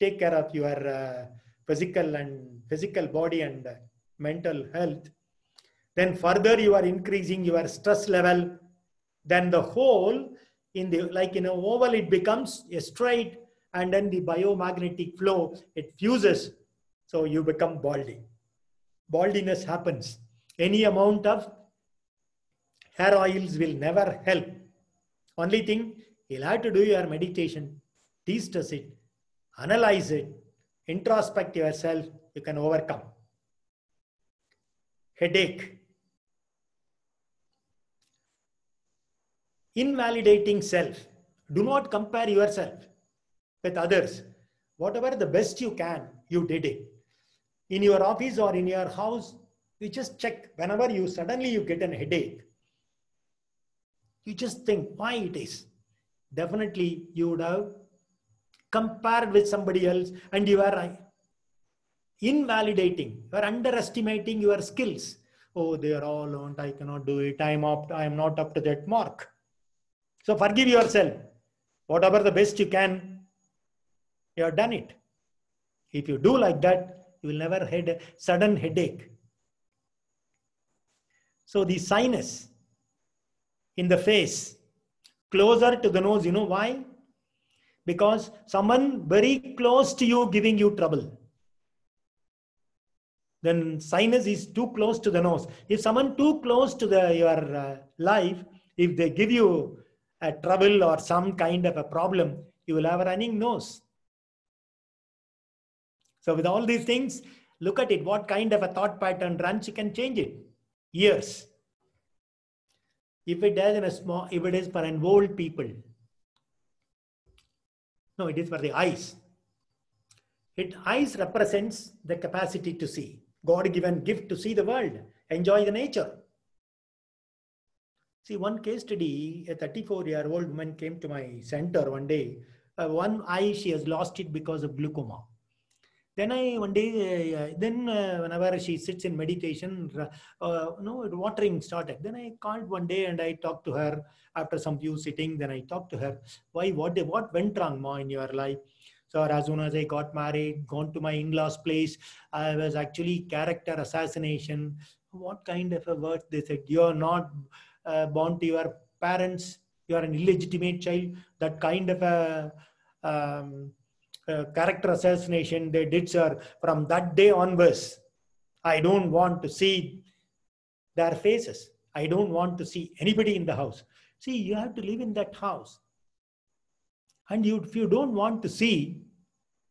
take care of your physical body and mental health, then further you are increasing your stress level. Then the hole in an oval, it becomes a straight, and then the biomagnetic flow, it fuses. So you become baldy. Baldiness happens. Any amount of hair oils will never help. Only thing, you'll have to do your meditation, de-stress it, analyze it, introspect yourself, you can overcome. Headache. Invalidating self. Do not compare yourself with others. Whatever the best you can, you did it. In your office or in your house, you just check. Whenever you suddenly get an headache, you just think why it is. Definitely you would have compared with somebody else, and you are invalidating, you are underestimating your skills. Oh, they are all on, I cannot do it, I am not up to that mark. So forgive yourself. Whatever the best you can, you have done it. If you do like that, you will never have a sudden headache. So the sinus in the face, closer to the nose, you know why? Because someone very close to you giving you trouble. Then sinus is too close to the nose. If someone too close to your life, if they give you a trouble or some kind of a problem, you will have a running nose. So with all these things, look at it. What kind of a thought pattern runs, you can change it. Ears. If it is for an old people. No, it is for the eyes. Eyes represents the capacity to see. God-given gift to see the world, enjoy the nature. See, one case study, a 34-year-old woman came to my center one day. One eye, she has lost it because of glaucoma. Then whenever she sits in meditation, watering started. Then I called one day and I talked to her after some few sitting. Then I talked to her, what went wrong, Ma, in your life? So as soon as I got married, gone to my in-laws' place, I was actually character assassination. What kind of a word they said? You are not born to your parents. You are an illegitimate child. That kind of a character assassination they did, sir. From that day onwards, I don't want to see their faces. I don't want to see anybody in the house. See, you have to live in that house. And if you don't want to see,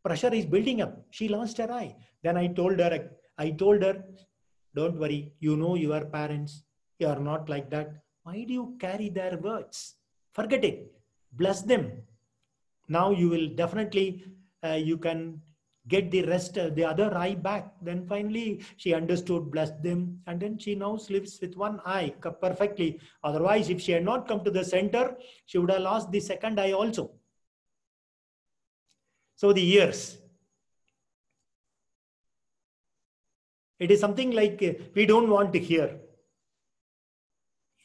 pressure is building up. She lost her eye. Then I told her, don't worry, you know your parents. You are not like that. Why do you carry their words? Forget it. Bless them. Now you will definitely, you can get the rest, the other eye back. Then finally she understood, blessed them. And then she now lives with one eye perfectly. Otherwise, if she had not come to the center, she would have lost the second eye also. So the ears. It is something like we don't want to hear.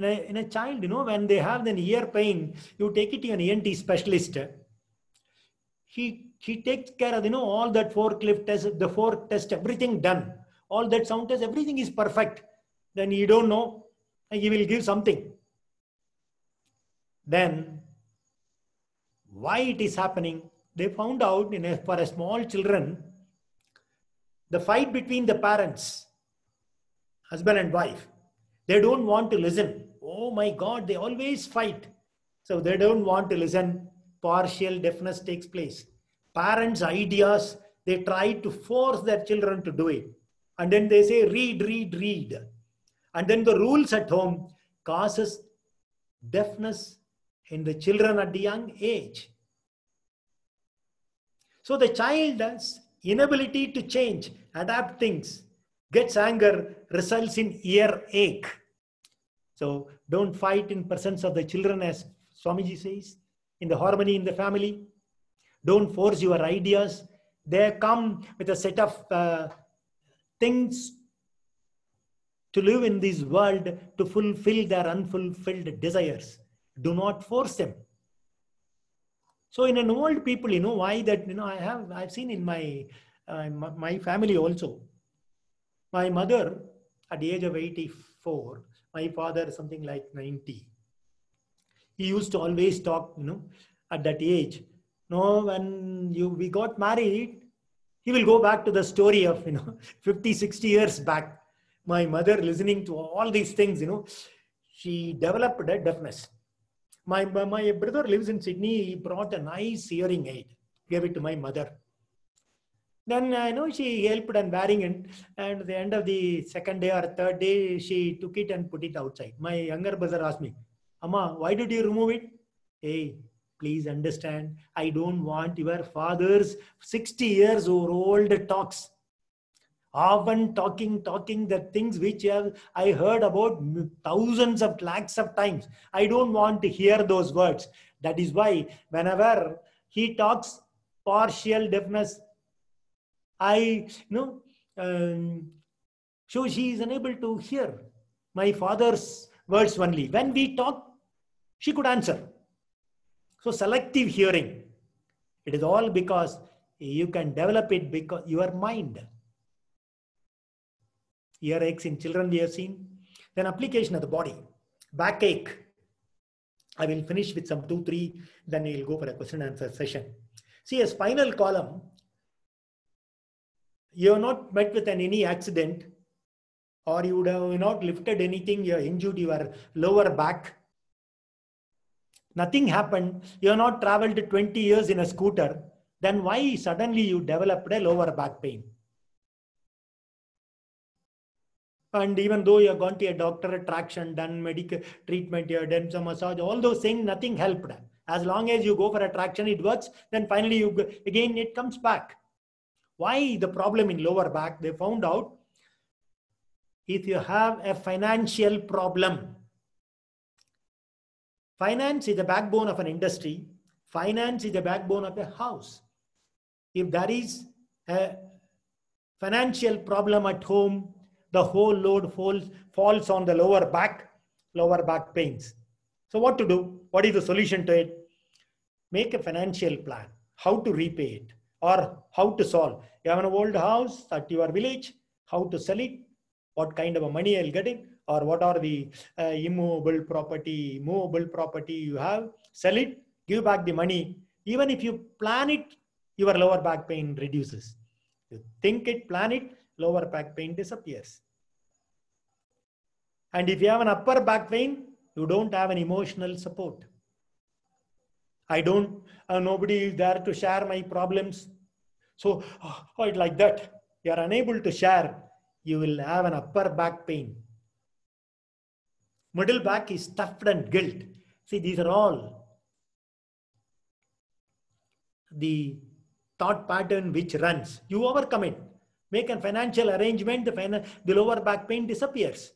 In a child, when they have an ear pain, you take it to an ENT specialist. He takes care of, all that 4 cliff tests, the 4 tests, everything done. All that sound test, everything is perfect. Then you don't know, and he will give something. Then, why it is happening? They found out for a small children, the fight between the parents, husband and wife, they don't want to listen. Oh my God, they always fight. So they don't want to listen. Partial deafness takes place. Parents' ideas, they try to force their children to do it. And then they say, read, read, read. And then the rules at home causes deafness in the children at the young age. So the child has inability to change, adapt things, gets anger, results in earache. So don't fight in presence of the children, as Swamiji says, in the harmony in the family. Don't force your ideas. They come with a set of things to live in this world to fulfill their unfulfilled desires. Do not force them. So in an old people, why that, I've seen in my family also. My mother at the age of 84, my father something like 90. He used to always talk, at that age. When we got married, he will go back to the story of, 50, 60 years back. My mother listening to all these things, she developed a deafness. My brother lives in Sydney. He brought a nice hearing aid, gave it to my mother. Then I know she helped and wearing it. And at the end of the second day or third day, she took it and put it outside. My younger brother asked me, Amma, why did you remove it? Hey, please understand, I don't want your father's 60 years old talks. Often talking the things which I heard about thousands of lakhs of times. I don't want to hear those words. That is why whenever he talks partial deafness, so she is unable to hear my father's words only. When we talk, she could answer. So selective hearing, it is all because you can develop it because your mind. Earaches in children we have seen. Then application of the body. Backache. I will finish with some 2, 3. Then we will go for a question and answer session. See, a spinal column. You have not met with any accident, or you would have not lifted anything. You have injured your lower back. Nothing happened. You have not traveled 20 years in a scooter. Then why suddenly you developed a lower back pain? And even though you have gone to a doctor, traction, done medical treatment, you have done some massage, all those things, nothing helped. As long as you go for a traction, it works. Then finally, again, it comes back. Why the problem in lower back? They found out if you have a financial problem. Finance is the backbone of an industry. Finance is the backbone of a house. If there is a financial problem at home, the whole load falls on the lower back pains. So what to do? What is the solution to it? Make a financial plan. How to repay it or how to solve. You have an old house at your village. How to sell it? What kind of a money I'll get it? Or what are the movable property you have? Sell it, give back the money. Even if you plan it, your lower back pain reduces. You think it, plan it, lower back pain disappears. And if you have an upper back pain, you don't have an emotional support. Nobody is there to share my problems. So, like that, you are unable to share, you will have an upper back pain. Middle back is stuffed and guilt. See, these are all the thought pattern which runs. You overcome it. Make a financial arrangement, the lower back pain disappears.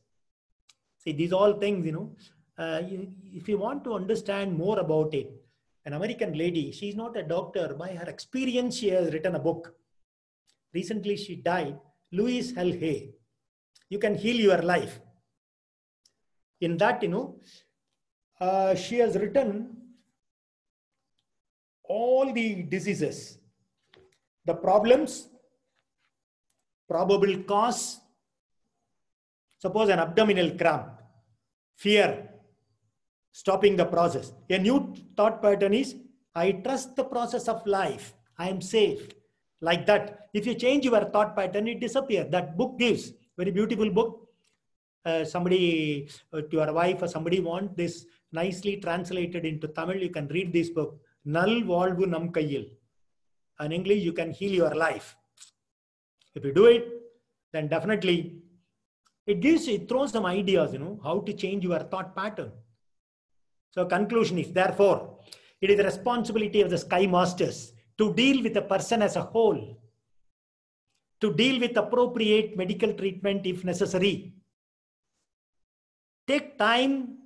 See, these all things, if you want to understand more about it, an American lady, she's not a doctor. By her experience, she has written a book. Recently, she died. Louise L. Hay. You can heal your life. In that, she has written all the diseases, the problems, probable cause. Suppose an abdominal cramp, fear, stopping the process. A new thought pattern is, I trust the process of life. I am safe. Like that. If you change your thought pattern, it disappears. That book gives, very beautiful book. Somebody, to your wife or somebody want this nicely translated into Tamil, you can read this book. Nal Valvu Nam Kaiyil. In English, you can heal your life. If you do it, then definitely it throws some ideas, how to change your thought pattern. So conclusion is, therefore, it is the responsibility of the Sky Masters to deal with a person as a whole, to deal with appropriate medical treatment if necessary. Take time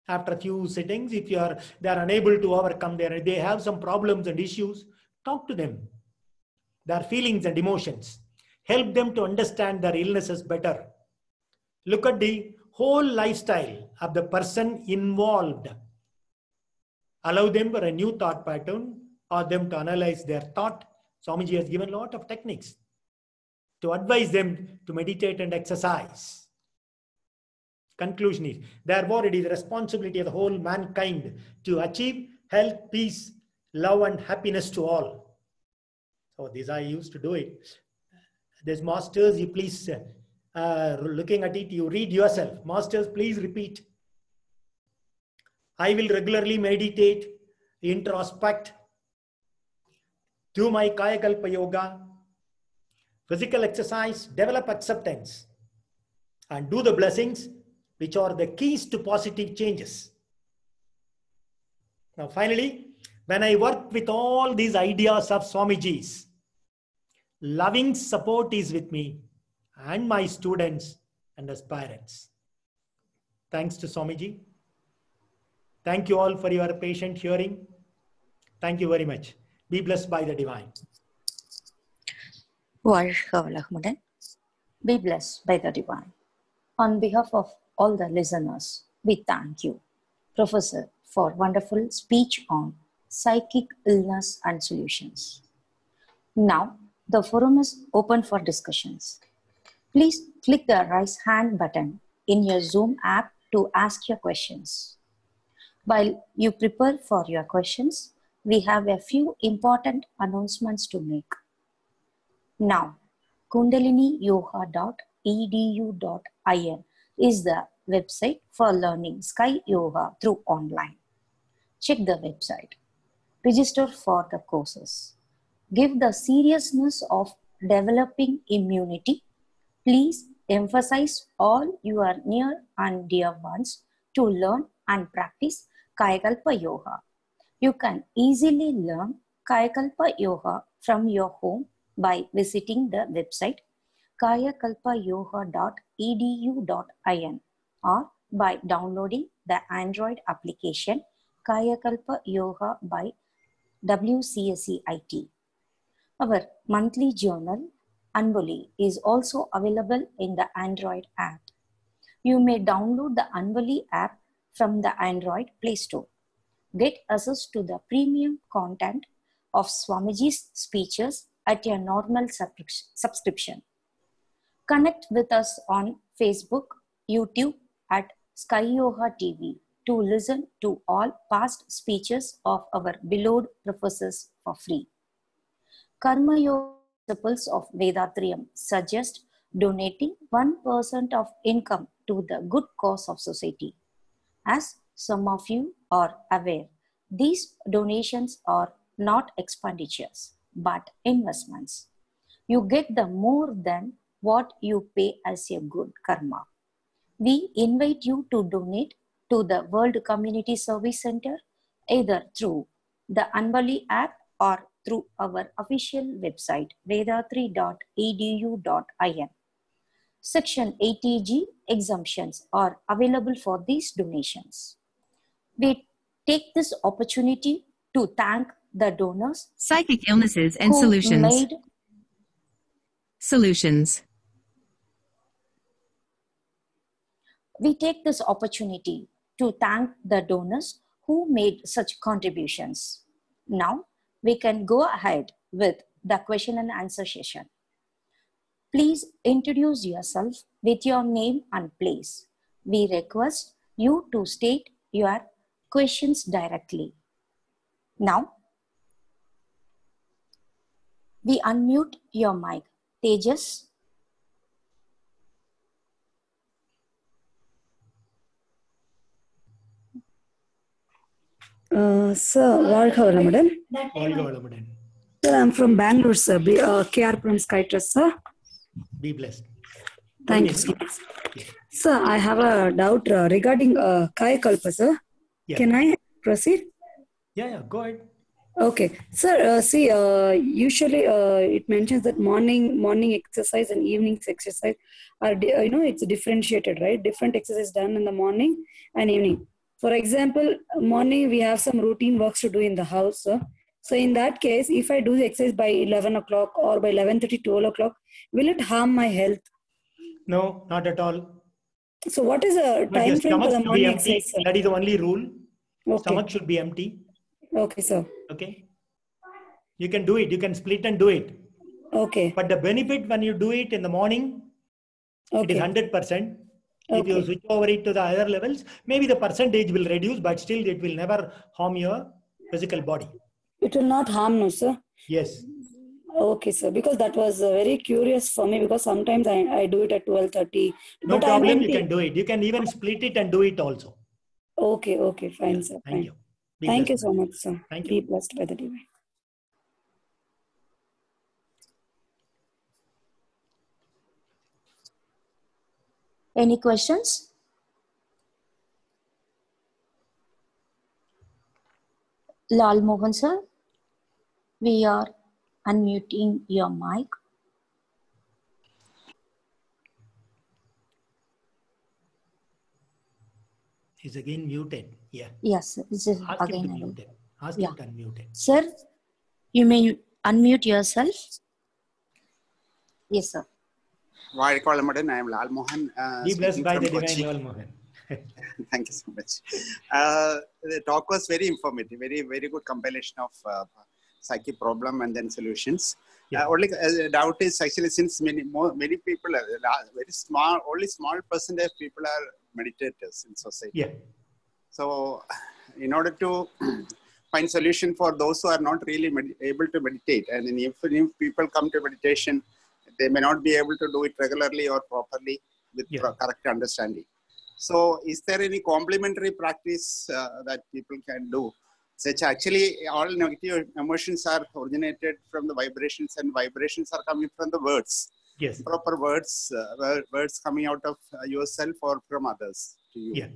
after a few sittings. If they are unable to overcome they have some problems and issues, talk to them, their feelings and emotions. Help them to understand their illnesses better. Look at the whole lifestyle of the person involved. Allow them for a new thought pattern or them to analyze their thought. Swamiji has given a lot of techniques to advise them to meditate and exercise. Conclusion is, therefore, it is the responsibility of the whole mankind to achieve health, peace, love, and happiness to all. So this I used to do it. This masters, you please, looking at it, you read yourself. Masters, please repeat. I will regularly meditate, introspect, do my Kayakalpa Yoga, physical exercise, develop acceptance, and do the blessings, which are the keys to positive changes. Now, finally, when I work with all these ideas of Swamiji's, loving support is with me and my students and aspirants. Thanks to Swamiji. Thank you all for your patient hearing. Thank you very much. Be blessed by the divine. Be blessed by the divine. On behalf of all the listeners, we thank you, Professor, for wonderful speech on psychic illness and solutions. Now, the forum is open for discussions. Please click the raise hand button in your Zoom app to ask your questions. While you prepare for your questions, we have a few important announcements to make. Now, kundaliniyoga.edu.in is the website for learning Sky Yoga through online. Check the website. Register for the courses. Give the seriousness of developing immunity. Please emphasize all your near and dear ones to learn and practice Kayakalpa Yoga. You can easily learn Kayakalpa Yoga from your home by visiting the website kayakalpayoga.edu.in or by downloading the Android application Kayakalpa Yoga by WCSEIT. Our monthly journal Anvali is also available in the Android app. You may download the Anvali app from the Android Play Store. Get access to the premium content of Swamiji's speeches at your normal subscription. Connect with us on Facebook, YouTube at Sky Yoga TV to listen to all past speeches of our beloved professors for free. Karma Yoga principles of Vedatrium suggest donating 1% of income to the good cause of society. As some of you are aware, these donations are not expenditures, but investments. You get the more than what you pay as a good karma. We invite you to donate to the World Community Service Center either through the Anvali app or through our official website vedatri.edu.in. Section 80G exemptions are available for these donations. We take this opportunity to thank the donors. Psychic illnesses and solutions. We take this opportunity to thank the donors who made such contributions. Now, we can go ahead with the question and answer session. Please introduce yourself with your name and place. We request you to state your questions directly. Now, we unmute your mic. Tejas. Sir, Varkhavalamudan. Sir, I'm from Bangalore, sir. KR from Skytrust, sir. Be blessed. Thank you so much. Sir, I have a doubt regarding Kaya Kalpa, sir. Yeah. Can I proceed? Yeah, go ahead. Okay, sir. See, usually it mentions that morning exercise and evening exercise are it's differentiated, right? Different exercise done in the morning and evening. For example, morning we have some routine works to do in the house, sir. So in that case, if I do the exercise by 11 o'clock or by 11:30, 12 o'clock, will it harm my health? No, not at all. So what is the But your time frame for stomach the should be morning empty. exercise, sir? That is the only rule. Okay. Stomach should be empty. Okay, sir. Okay. You can do it. You can split and do it. Okay. But the benefit when you do it in the morning, it is 100%. If you switch over it to the higher levels, maybe the percentage will reduce, but still it will never harm your physical body. It will not harm, no, sir? Yes. Okay, sir. Because that was very curious for me, because sometimes I do it at 12:30. No problem. You can do it. You can even split it and do it also. Okay, fine, Yeah. sir. Thank fine. you. Thank you so much, sir. Thank Be you. blessed by the divine. Any questions? Lal Mohan sir, we are unmuting your mic. He's again muted. Yeah. Yes, this is Ask again. him to mute it. Ask him to unmute it. Sir, you may unmute yourself. Yes, sir. I am Lal Mohan. Be blessed by the divine Lal Mohan. Thank you so much. The talk was very informative, very, very good compilation of psyche problem and then solutions. Yeah. Only doubt is actually, since many people are very small, only small percentage of people are meditators in society. Yeah. So in order to find solution for those who are not really able to meditate, and then if people come to meditation, they may not be able to do it regularly or properly with correct understanding. So is there any complementary practice that people can do? Such actually all negative emotions are originated from the vibrations, and vibrations are coming from the words. Yes. Proper words, words coming out of yourself or from others to you. Yeah.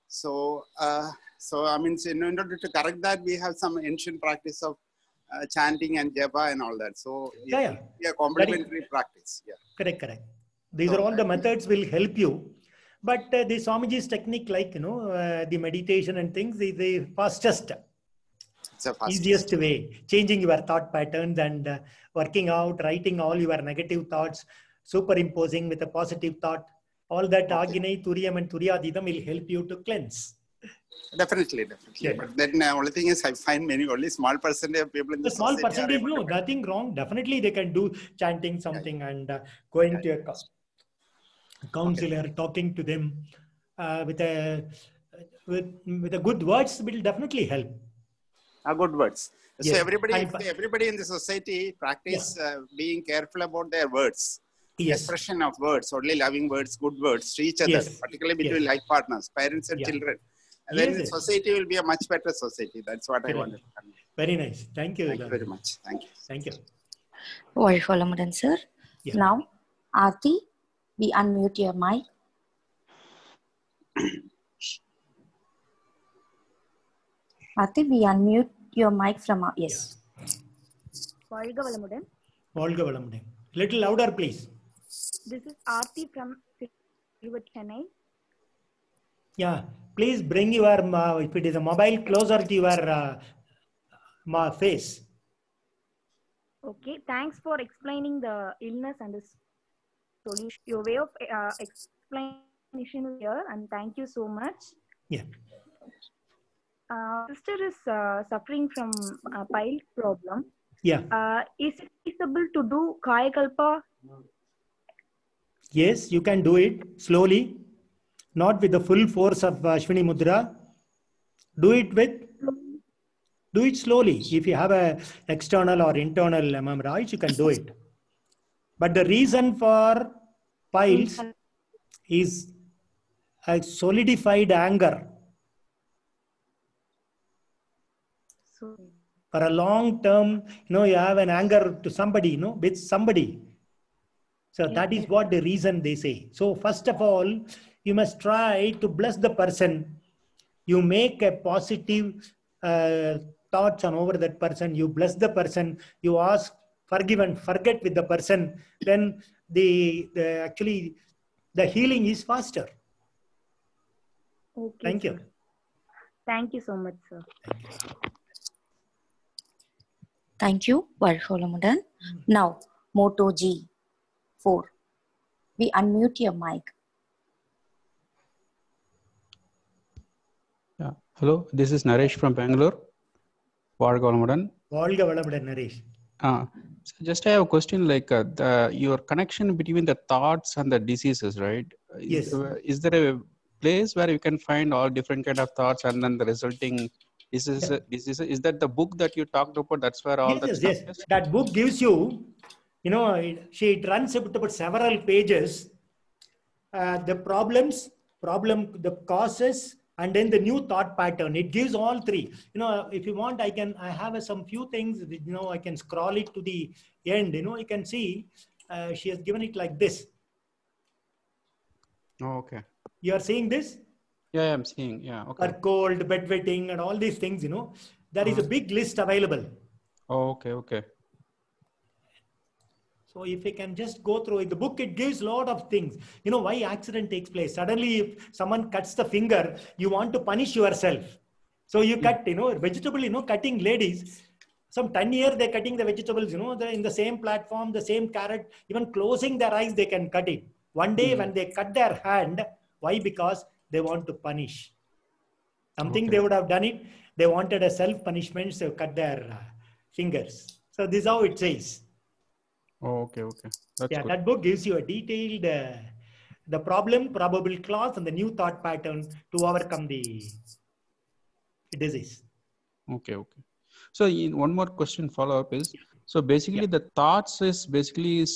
So, I mean, in order to correct that, we have some ancient practice of chanting and japa and all that. So, yeah, complementary practice. Yeah. Correct. These are all the methods will help you. But the Swamiji's technique, like, the meditation and things, is the fastest, easiest way. Changing your thought patterns and working out, writing all your negative thoughts, superimposing with a positive thought. All that Aginai, Turiyam and Turiyadidam will help you to cleanse. Definitely. Yeah. But then only thing is, I find only small percentage of people in the small percentage, no, nothing wrong. Definitely they can do chanting something and going to a counselor, talking to them with a good words will definitely help. Good words. So everybody in the society practice being careful about their words. Expression of words, only loving words, good words to each other, particularly between life partners, parents and children. And then the society will be a much better society. That's what I wanted to convey. Very nice. Thank you. Thank you very much. Thank you. Thank you. Welcome, sir. Yeah. Now, Aarti, we unmute your mic. Aarti, we unmute your mic from yes. Valga Valamudan. Valga Valamudan. Little louder, please. This is Aarti from Chennai. Yeah, please bring your, if it is a mobile, closer to your face. Okay, thanks for explaining the illness and the solution. Your way of explanation here, and thank you so much. Yeah. Sister is suffering from a bile problem. Yeah. Is it feasible to do Kaya Kalpa? Yes, you can do it slowly, not with the full force of Ashwini Mudra. Do it slowly. If you have a external or internal MMRI, you can do it. But the reason for piles is a solidified anger. For a long term, you have an anger to somebody, with somebody. So that is what the reason they say. So first of all, you must try to bless the person. You make a positive thoughts on over that person. You bless the person. You ask, forgive and forget with the person. Then actually the healing is faster. Okay, Thank you. sir. Thank you so much, sir. Thank you, Varsholamudan. Now, Moto G4. We unmute your mic. Yeah. Hello, this is Naresh from Bangalore. Vargolamadan. Naresh. So just I have a question, like your connection between the thoughts and the diseases, right? Yes. Is there a place where you can find all different kind of thoughts and then the resulting diseases? Is that the book that you talked about? That's where all that stuff is? That book gives you, it runs about several pages. The problems, the causes, and then the new thought pattern. It gives all three. If you want, I have some few things, I can scroll it to the end. You can see she has given it like this. Oh, okay. You are seeing this? Yeah, I'm seeing. Yeah, okay. Or cold, bedwetting, and all these things, there is a big list available. Oh, okay, okay. So if you can just go through it, the book, it gives a lot of things. Why accident takes place. Suddenly, if someone cuts the finger, you want to punish yourself. So you cut, vegetable, cutting ladies, some 10 years they're cutting the vegetables, they're in the same platform, the same carrot, even closing their eyes, they can cut it. One day when they cut their hand, why? Because they want to punish. Something they would have done it. They wanted a self-punishment, so cut their fingers. So this is how it says. Oh, okay, okay. That's good. That book gives you a detailed, the problem, probable cause, and the new thought pattern to overcome the disease. Okay, okay. So one more question follow-up is, so basically the thoughts is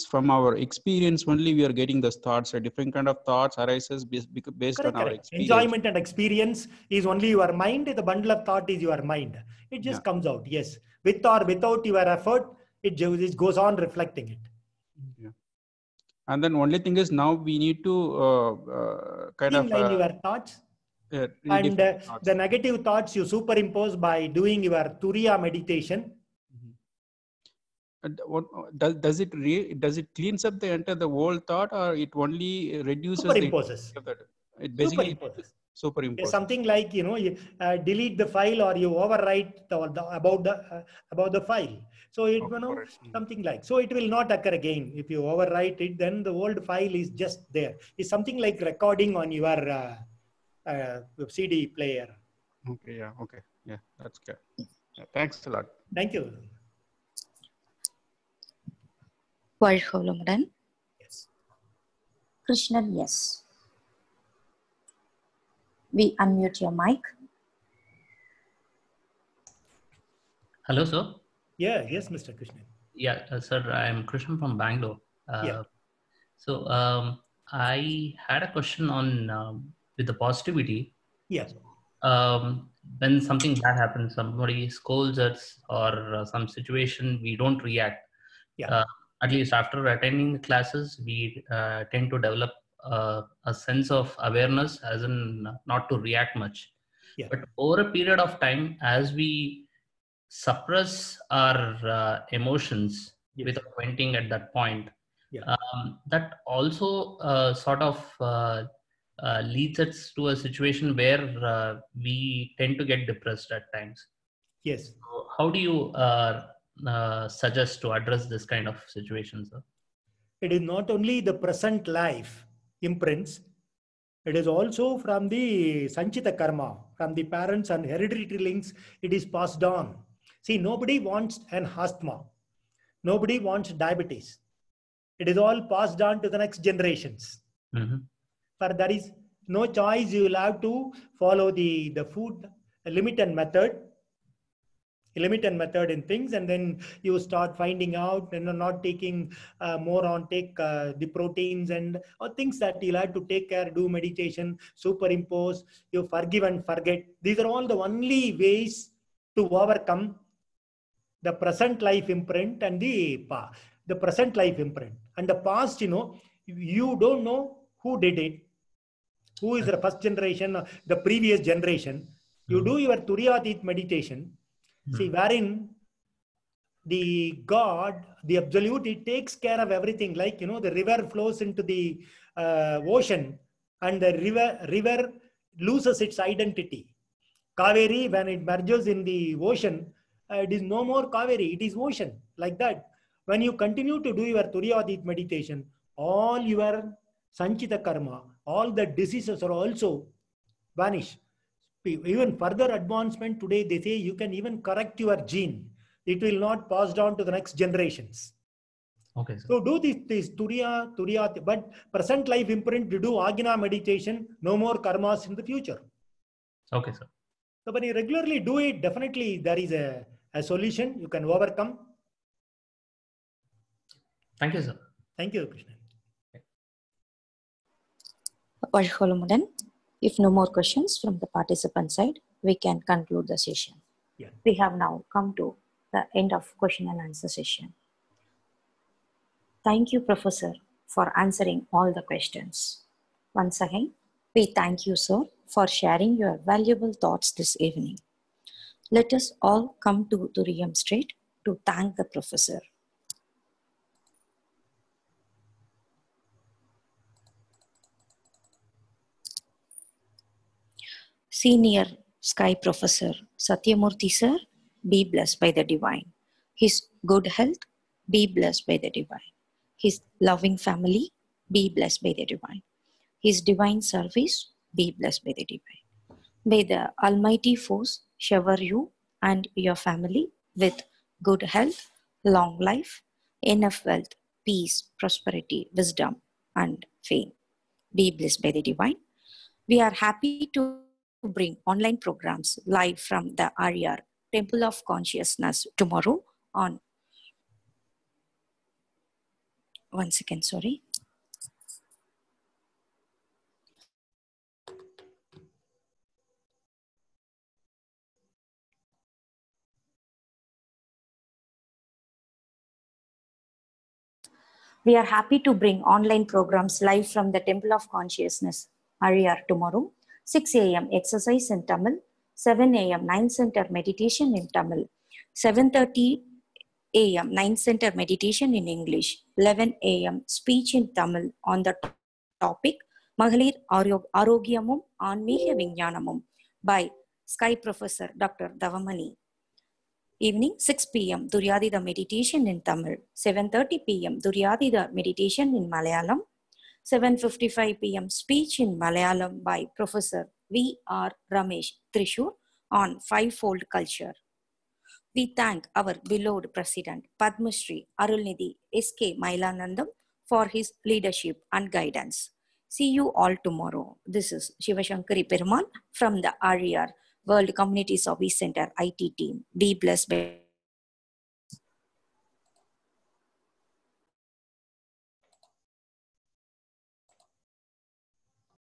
from our experience only. We are getting those thoughts, a different kind of thoughts arises based on our experience. Enjoyment and experience is only your mind. The bundle of thought is your mind. It just comes out. Yes. With or without your effort, it goes on reflecting it. Yeah. And then only thing is now we need to streamline your thoughts. And the negative thoughts you superimpose by doing your Turiya meditation. Does it cleans up the whole thought, or it only reduces? Superimposes. It basically superimposes. Something like you delete the file or you overwrite about the file. So it something like, so it will not occur again. If you overwrite it, then the old file is just there. It's something like recording on your CD player. Okay. Yeah. Okay. Yeah. That's good. Yeah, thanks a lot. Thank you. Varsholamudan. Yes. Krishnan, yes. We unmute your mic. Hello, sir. Yeah. Yes, Mr. Krishnan. Yeah, sir. I'm Krishnan from Bangalore. So I had a question on with the positivity. Yes. When something bad happens, somebody scolds us or some situation, we don't react. Yeah. At least after attending the classes, we tend to develop a sense of awareness, as in not to react much. Yeah. But over a period of time, as we suppress our emotions without venting at that point, that also sort of leads us to a situation where we tend to get depressed at times. Yes. So how do you suggest to address this kind of situation, sir? It is not only the present life imprints, it is also from the Sanchita Karma, from the parents and hereditary links, it is passed on. See, nobody wants an asthma. Nobody wants diabetes. It is all passed on to the next generations. For there is no choice. You will have to follow the food limit and method in things, and then you start finding out and not taking take the proteins and things that you'll have to take care, do meditation, superimpose, you forgive and forget. These are all the only ways to overcome the present life imprint and the present life imprint. And the past, you don't know who did it, who is the first generation, the previous generation. You do your Turiyatit meditation, see, wherein the God, the absolute, it takes care of everything. Like, the river flows into the ocean, and the river loses its identity. Kaveri, when it merges in the ocean, it is no more Kaveri, it is ocean. Like that. When you continue to do your Turiyatit meditation, all your Sanchita karma, all the diseases are also vanish. Even further advancement today, they say you can even correct your gene. It will not pass down to the next generations. Okay, sir. So do this Turiya, but present life imprint, you do Agina meditation, no more karmas in the future. Okay, sir. So when you regularly do it, definitely there is a solution you can overcome. Thank you, sir. Thank you, Krishna. Varsholamudan, if no more questions from the participant side, we can conclude the session. Yeah. We have now come to the end of question and answer session. Thank you, Professor, for answering all the questions. Once again, we thank you, sir, for sharing your valuable thoughts this evening. Let us all come to Duriyam Street to thank the professor. Senior Sky Professor Satyamurthy sir, be blessed by the divine. His good health, be blessed by the divine. His loving family, be blessed by the divine. His divine service, be blessed by the divine. May the Almighty Force shower you and your family with good health, long life, enough wealth, peace, prosperity, wisdom, and fame. Be blessed by the divine. We are happy to bring online programs live from the RER Temple of Consciousness tomorrow on. One second, sorry. We are happy to bring online programs live from the Temple of Consciousness, RER, tomorrow. 6 a.m. exercise in Tamil, 7 a.m. 9 center meditation in Tamil, 7:30 a.m. 9 center meditation in English, 11 a.m. speech in Tamil on the topic Mahalir Arogyamum Anmiga Vijnanamum by Sky Professor Dr. Davamani. Evening 6 p.m. Duryadida meditation in Tamil, 7:30 p.m. Duryadida meditation in Malayalam, 7:55 p.m. speech in Malayalam by Professor V.R. Ramesh Trishur on fivefold culture. We thank our beloved President Padma Shri Arulnidhi S.K. Mailanandam for his leadership and guidance. See you all tomorrow. This is Shivashankari Perumal from the RER World Community Service Center IT team. Be blessed by